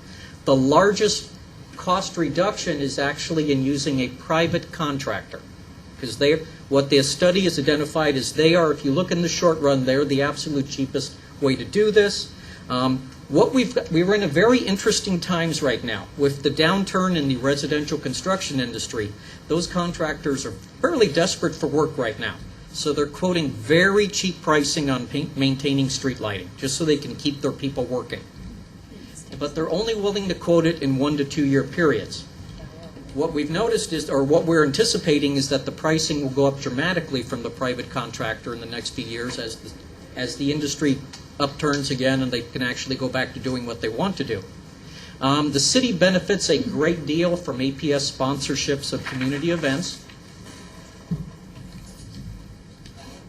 The largest cost reduction is actually in using a private contractor, because what the study has identified is if you look in the short run, they're the absolute cheapest way to do this. We're in a very interesting times right now. With the downturn in the residential construction industry, those contractors are fairly desperate for work right now. So they're quoting very cheap pricing on maintaining street lighting, just so they can keep their people working. But they're only willing to quote it in 1 to 2 year periods. What we've noticed is, or what we're anticipating, is that the pricing will go up dramatically from the private contractor in the next few years as the industry upturns again and they can actually go back to doing what they want to do. The city benefits a great deal from APS sponsorships of community events.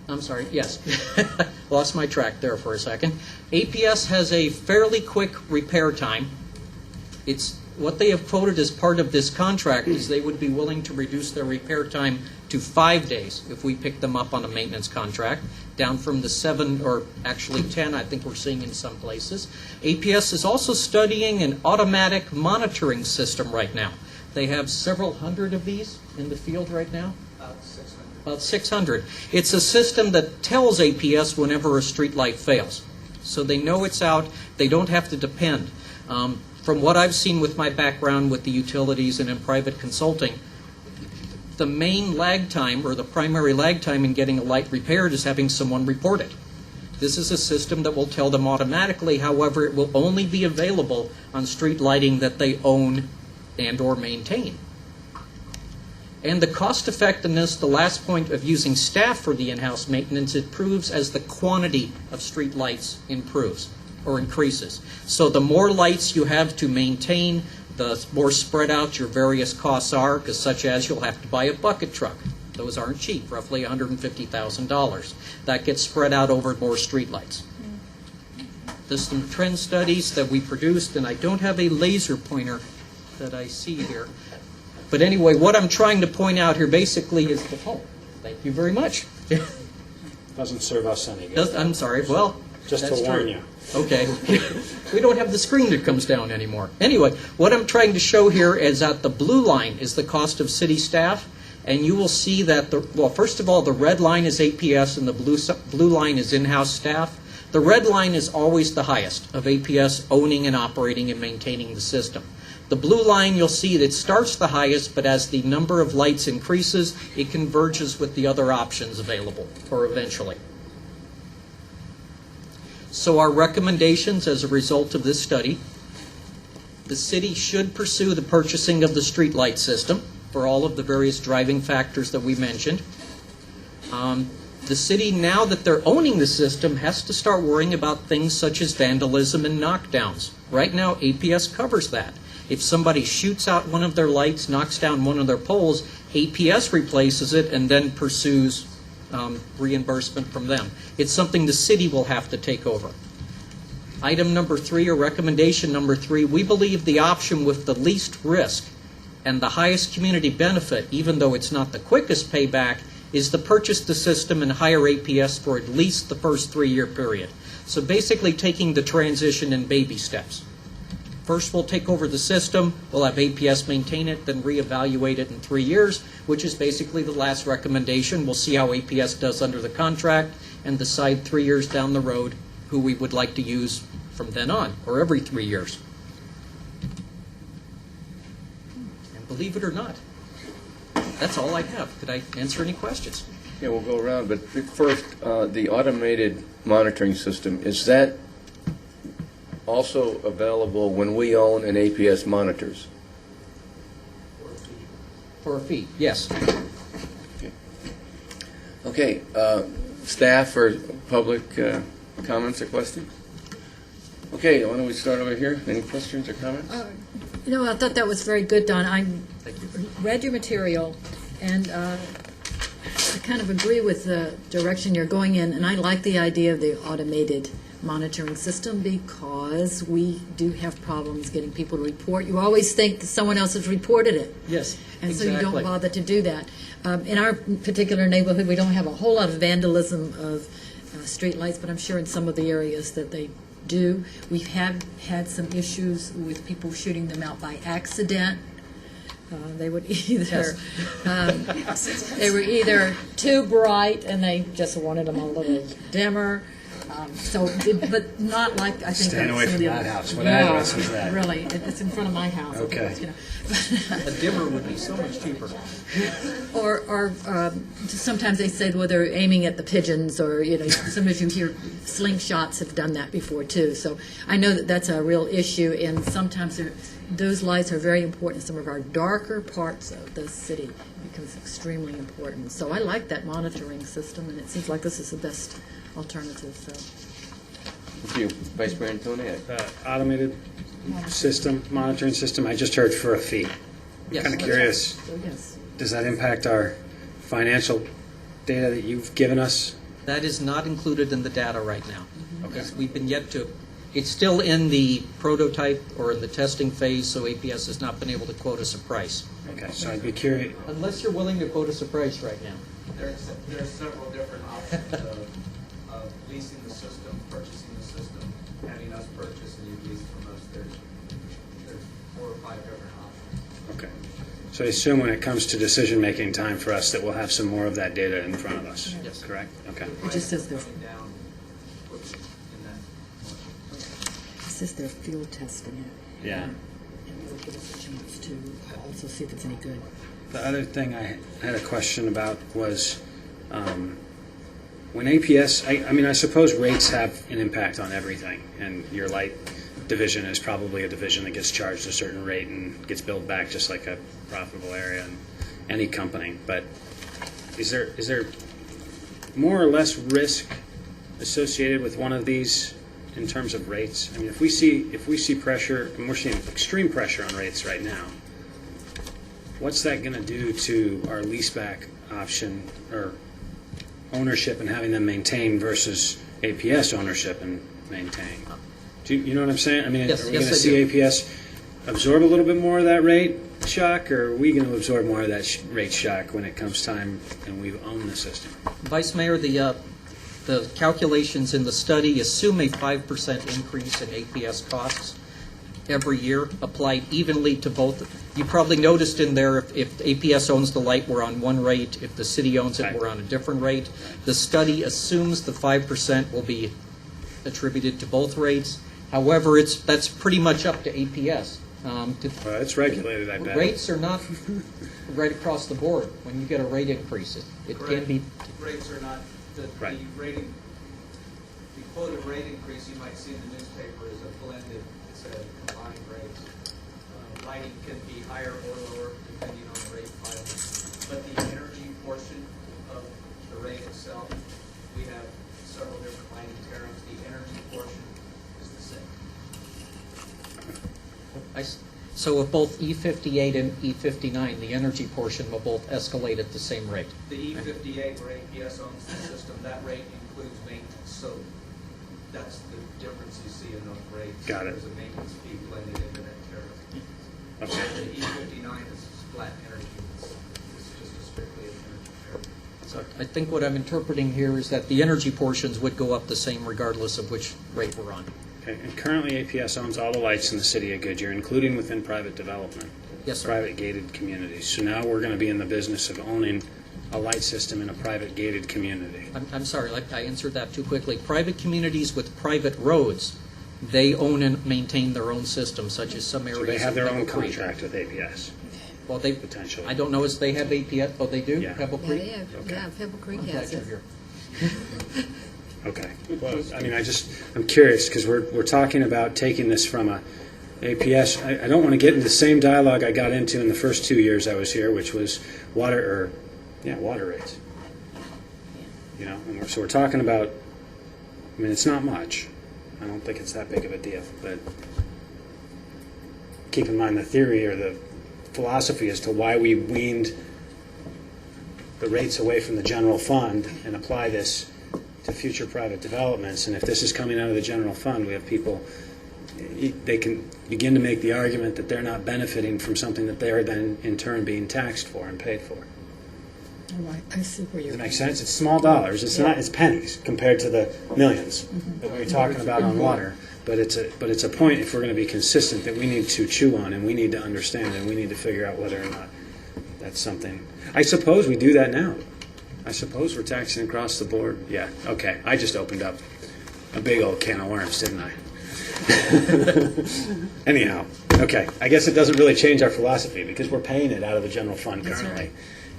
I'm sorry, yes. Lost my track there for a second. APS has a fairly quick repair time. What they have quoted as part of this contract is they would be willing to reduce their repair time to 5 days if we pick them up on a maintenance contract, down from the 7 or actually 10 I think we're seeing in some places. APS is also studying an automatic monitoring system right now. They have several hundred of these in the field right now. About 600. It's a system that tells APS whenever a street light fails. So they know it's out. They don't have to depend. From what I've seen with my background with the utilities and in private consulting, the main lag time or the primary lag time in getting a light repaired is having someone report it. This is a system that will tell them automatically. However, it will only be available on street lighting that they own and or maintain. And the cost effectiveness, the last point of using staff for the in-house maintenance, it proves as the quantity of street lights improves or increases. So the more lights you have to maintain, the more spread out your various costs are, because such as you'll have to buy a bucket truck. Those aren't cheap, roughly $150,000. That gets spread out over more street lights. There's some trend studies that we produced, and I don't have a laser pointer that I see here. But anyway, what I'm trying to point out here basically is thank you very much. Doesn't serve us any good. I'm sorry, well, just that's to warn true. you. Okay. We don't have the screen that comes down anymore. Anyway, what I'm trying to show here is that the blue line is the cost of city staff, and you will see that, first of all, the red line is APS and the blue line is in-house staff. The red line is always the highest of APS owning and operating and maintaining the system. The blue line, you'll see that starts the highest, but as the number of lights increases, it converges with the other options available, or eventually. So our recommendations as a result of this study: the city should pursue the purchasing of the street light system for all of the various driving factors that we mentioned. The city, now that they're owning the system, has to start worrying about things such as vandalism and knockdowns. Right now, APS covers that. If somebody shoots out one of their lights, knocks down one of their poles, APS replaces it and then pursues reimbursement from them. It's something the city will have to take over. Item number 3, or recommendation number 3, we believe the option with the least risk and the highest community benefit, even though it's not the quickest payback, is to purchase the system and hire APS for at least the first 3-year period. So basically taking the transition in baby steps. First, we'll take over the system, we'll have APS maintain it, then reevaluate it in 3 years, which is basically the last recommendation. We'll see how APS does under the contract and decide 3 years down the road who we would like to use from then on, or every 3 years. And believe it or not, that's all I have. Could I answer any questions? Yeah, we'll go around, but first, the automated monitoring system, is that also available when we own an APS monitors? For a fee, yes. Okay, staff or public comments or questions? Okay, why don't we start over here? Any questions or comments? I thought that was very good, Don. I read your material, and I kind of agree with the direction you're going in, and I like the idea of the automated monitoring system because we do have problems getting people to report. You always think that someone else has reported it. Yes, And so exactly. you don't bother to do that. In our particular neighborhood, we don't have a whole lot of vandalism of streetlights, but I'm sure in some of the areas that they do. We have had some issues with people shooting them out by accident. They would either they were either too bright and they just wanted them a little dimmer. But not like I think. Staying away some of from the that other- house. What Yeah, address is that? Really, it's in front of my house. Okay. A dimmer would be so much cheaper. Or sometimes they say, well, they're aiming at the pigeons, or sometimes you hear slingshots have done that before too. So I know that that's a real issue, and sometimes those lights are very important in some of our darker parts of the city. It becomes extremely important. So I like that monitoring system, and it seems like this is the best alternative. So. Thank you. Vice Mayor Antoniak. Automated system, monitoring system, I just heard for a fee. Yes. Kind of curious, Yes. does that impact our financial data that you've given us? That is not included in the data right now. Okay. Yes, we've been yet to, it's still in the prototype or in the testing phase, so APS has not been able to quote us a price. Okay, so I'd be curious, Unless you're willing to quote us a price right now. There are several different options of leasing the system, purchasing the system, having us purchase, and you lease from us. There's 4 or 5 different options. okay. So I assume when it comes to decision-making time for us, that we'll have some more of that data in front of us? Yes. Correct? Okay. It just says they're, Coming down quickly in that motion. it says they're field testing it. Yeah. And it'll give us a chance to also see if it's any good. The other thing I had a question about was when APS, I suppose rates have an impact on everything, and your light division is probably a division that gets charged a certain rate and gets billed back just like a profitable area in any company. But is there more or less risk associated with one of these in terms of rates? I mean, if we see pressure, and we're seeing extreme pressure on rates right now, what's that going to do to our leaseback option or ownership and having them maintain versus APS ownership and maintain? Do you know what I'm saying? I mean, Yes, are we yes, going to I see do. APS absorb a little bit more of that rate shock, or are we going to absorb more of that rate shock when it comes time and we own the system? Vice Mayor, the calculations in the study assume a 5% increase in APS costs every year, applied evenly to both. You probably noticed in there, if APS owns the light, we're on one rate. If the city owns it, Right. we're on a different rate. The study assumes the 5% will be attributed to both rates. However, that's pretty much up to APS. It's regulated, I bet. Rates are not right across the board. When you get a rate increase, it can be. Rates are not, the rating, the quoted rate increase you might see in the newspaper is a blended, it's a combined rates. Lighting can be higher or lower depending on the rate filing. But the energy portion of the rate itself, we have several different lighting tariffs. The energy portion is the same. So if both E58 and E59, the energy portion will both escalate at the same rate. The E58 where APS owns the system, that rate includes maintenance. So that's the difference you see in those rates. Got it. There's a maintenance fee blended into that tariff. Okay. The E59 is flat energy. It's just a strictly an energy tariff. So I think what I'm interpreting here is that the energy portions would go up the same regardless of which rate we're on. Okay. And currently, APS owns all the lights in the city of Goodyear, including within private development. Yes, sir. Private gated communities. So now we're going to be in the business of owning a light system in a private gated community. I'm sorry, I answered that too quickly. Private communities with private roads, they own and maintain their own system, such as some areas. So they have of their Pebble own Creek. contract with APS. Well, they potentially. I don't know if they have APS. Oh, they do. Yeah. Pebble Yeah, Creek. they have, Okay. yeah, Pebble Creek I'm has glad it. you're here. Okay. Well, I mean, I'm curious because we're talking about taking this from a APS. I don't want to get into the same dialogue I got into in the first 2 years I was here, which was water rates. You know, and so we're talking about. I mean, it's not much. I don't think it's that big of a deal, but keep in mind the theory or the philosophy as to why we weaned the rates away from the general fund and apply this to future private developments. And if this is coming out of the general fund, we have people, they can begin to make the argument that they're not benefiting from something that they're then in turn being taxed for and paid for. Oh, I see where you're. Does it make sense? It's small dollars. It's not. It's pennies compared to the millions that we were talking about on water. But it's a point, if we're going to be consistent, that we need to chew on and we need to understand and we need to figure out whether or not that's something. I suppose we do that now. I suppose we're taxing across the board. Yeah. Okay. I just opened up a big old can of worms, didn't I? Anyhow. Okay. I guess it doesn't really change our philosophy because we're paying it out of the general fund currently.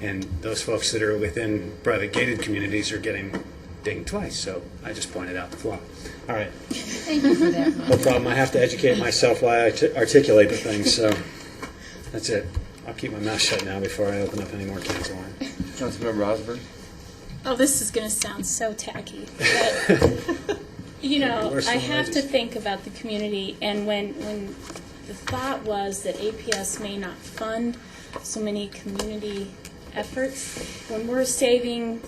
And those folks that are within private gated communities are getting dinged twice. So I just pointed out the flaw. All right. Thank you for that. No problem. I have to educate myself while I articulate the things. So that's it. I'll keep my mouth shut now before I open up any more cans of worms. Councilmember Osborne? Oh, this is going to sound so tacky, but, you know, Worse I than have to wedges. think about the community, and when the thought was that APS may not fund so many community efforts, when we're saving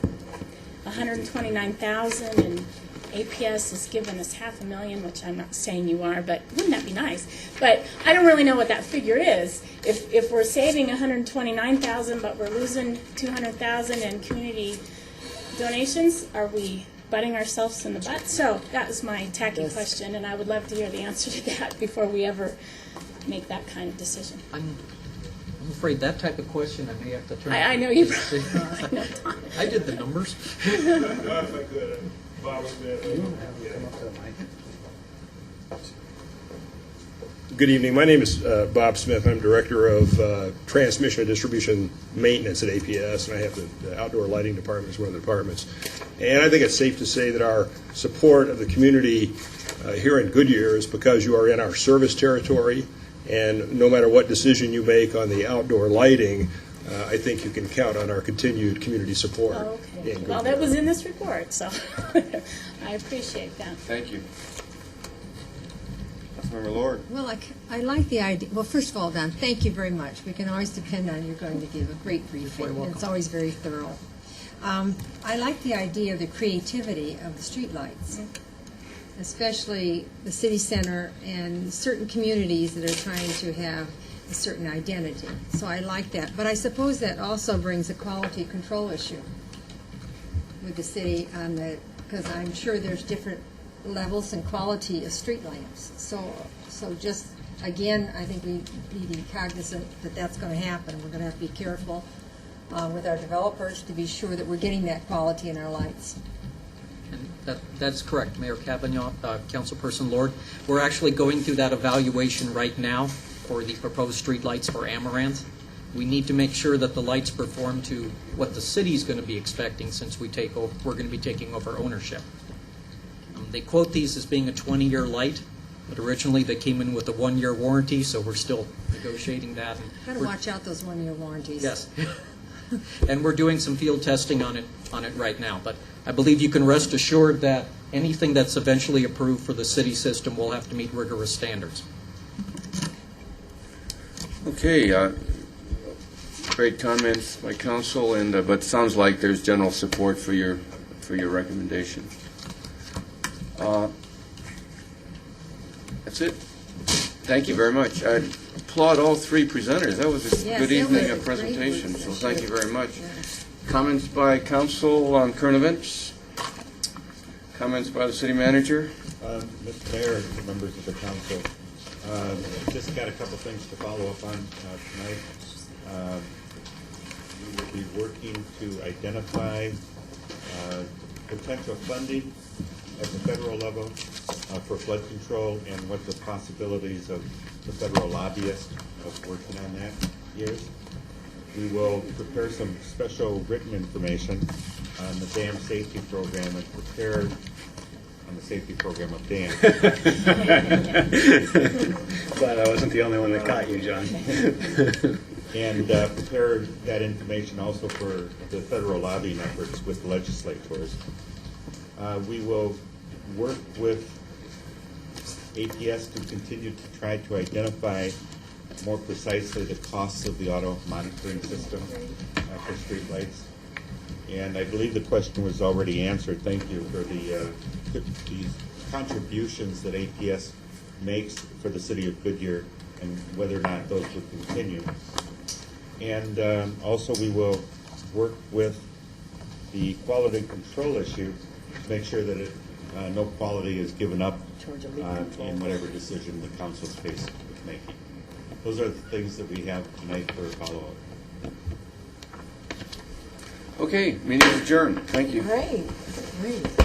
$129,000 and APS has given us $500,000, which I'm not saying you are, but wouldn't that be nice? But I don't really know what that figure is. If we're saving $129,000, but we're losing $200,000 in community donations, are we butting ourselves in the butt? So that was my tacky question, and I would love to hear the answer to that before we ever make that kind of decision. I'm afraid that type of question I may have to turn. I know you. I know, Tom. I did the numbers. Good evening. My name is Bob Smith. I'm Director of Transmission and Distribution Maintenance at APS, and I have the Outdoor Lighting Department as one of the departments. And I think it's safe to say that our support of the community here in Goodyear is because you are in our service territory, and no matter what decision you make on the outdoor lighting, I think you can count on our continued community support. Oh, okay. in Well, Goodyear. that was in this report, so I appreciate that. Thank you. Councilmember Lord? Well, I like the idea. Well, first of all, Don, thank you very much. We can always depend on you going to give a great briefing. You're welcome. It's always very thorough. I like the idea of the creativity of the streetlights, especially the city center and certain communities that are trying to have a certain identity. So I like that. But I suppose that also brings a quality control issue with the city on the, because I'm sure there's different levels and quality of street lamps. So just, again, I think we need to be cognizant that that's going to happen. We're going to have to be careful with our developers to be sure that we're getting that quality in our lights. That's correct, Mayor Cavanaugh, Councilperson Lord. We're actually going through that evaluation right now for the proposed streetlights for Amaranth. We need to make sure that the lights perform to what the city's going to be expecting since we're going to be taking over ownership. They quote these as being a 20-year light, but originally they came in with a 1-year warranty, so we're still negotiating that. Got to watch out those 1-year warranties. Yes. And we're doing some field testing on it right now. But I believe you can rest assured that anything that's eventually approved for the city system will have to meet rigorous standards. Okay, great comments by council, and but sounds like there's general support for your recommendation. That's it. Thank you very much. I applaud all three presenters. That was a Yes, good that evening was of a great presentation, one, so for thank you sure. very much. Yes. Comments by council on current events? Comments by the city manager? Mr. Mayor, members of the council, just got a couple things to follow up on tonight. We will be working to identify potential funding at the federal level for flood control and what the possibilities of the federal lobbyist of working on that is. We will prepare some special written information on the dam safety program and prepare on the safety program of dams. Glad I wasn't the only one that caught you, John. And prepare that information also for the federal lobbying efforts with legislators. We will work with APS to continue to try to identify more precisely the costs of the auto monitoring system for streetlights. And I believe the question was already answered. Thank you for the contributions that APS makes for the city of Goodyear and whether or not those would continue. And also we will work with the quality control issue to make sure that no quality is given up in whatever decision the council is faced with making. Those are the things that we have tonight for follow-up. Okay, meeting is adjourned. Thank you. Great, great.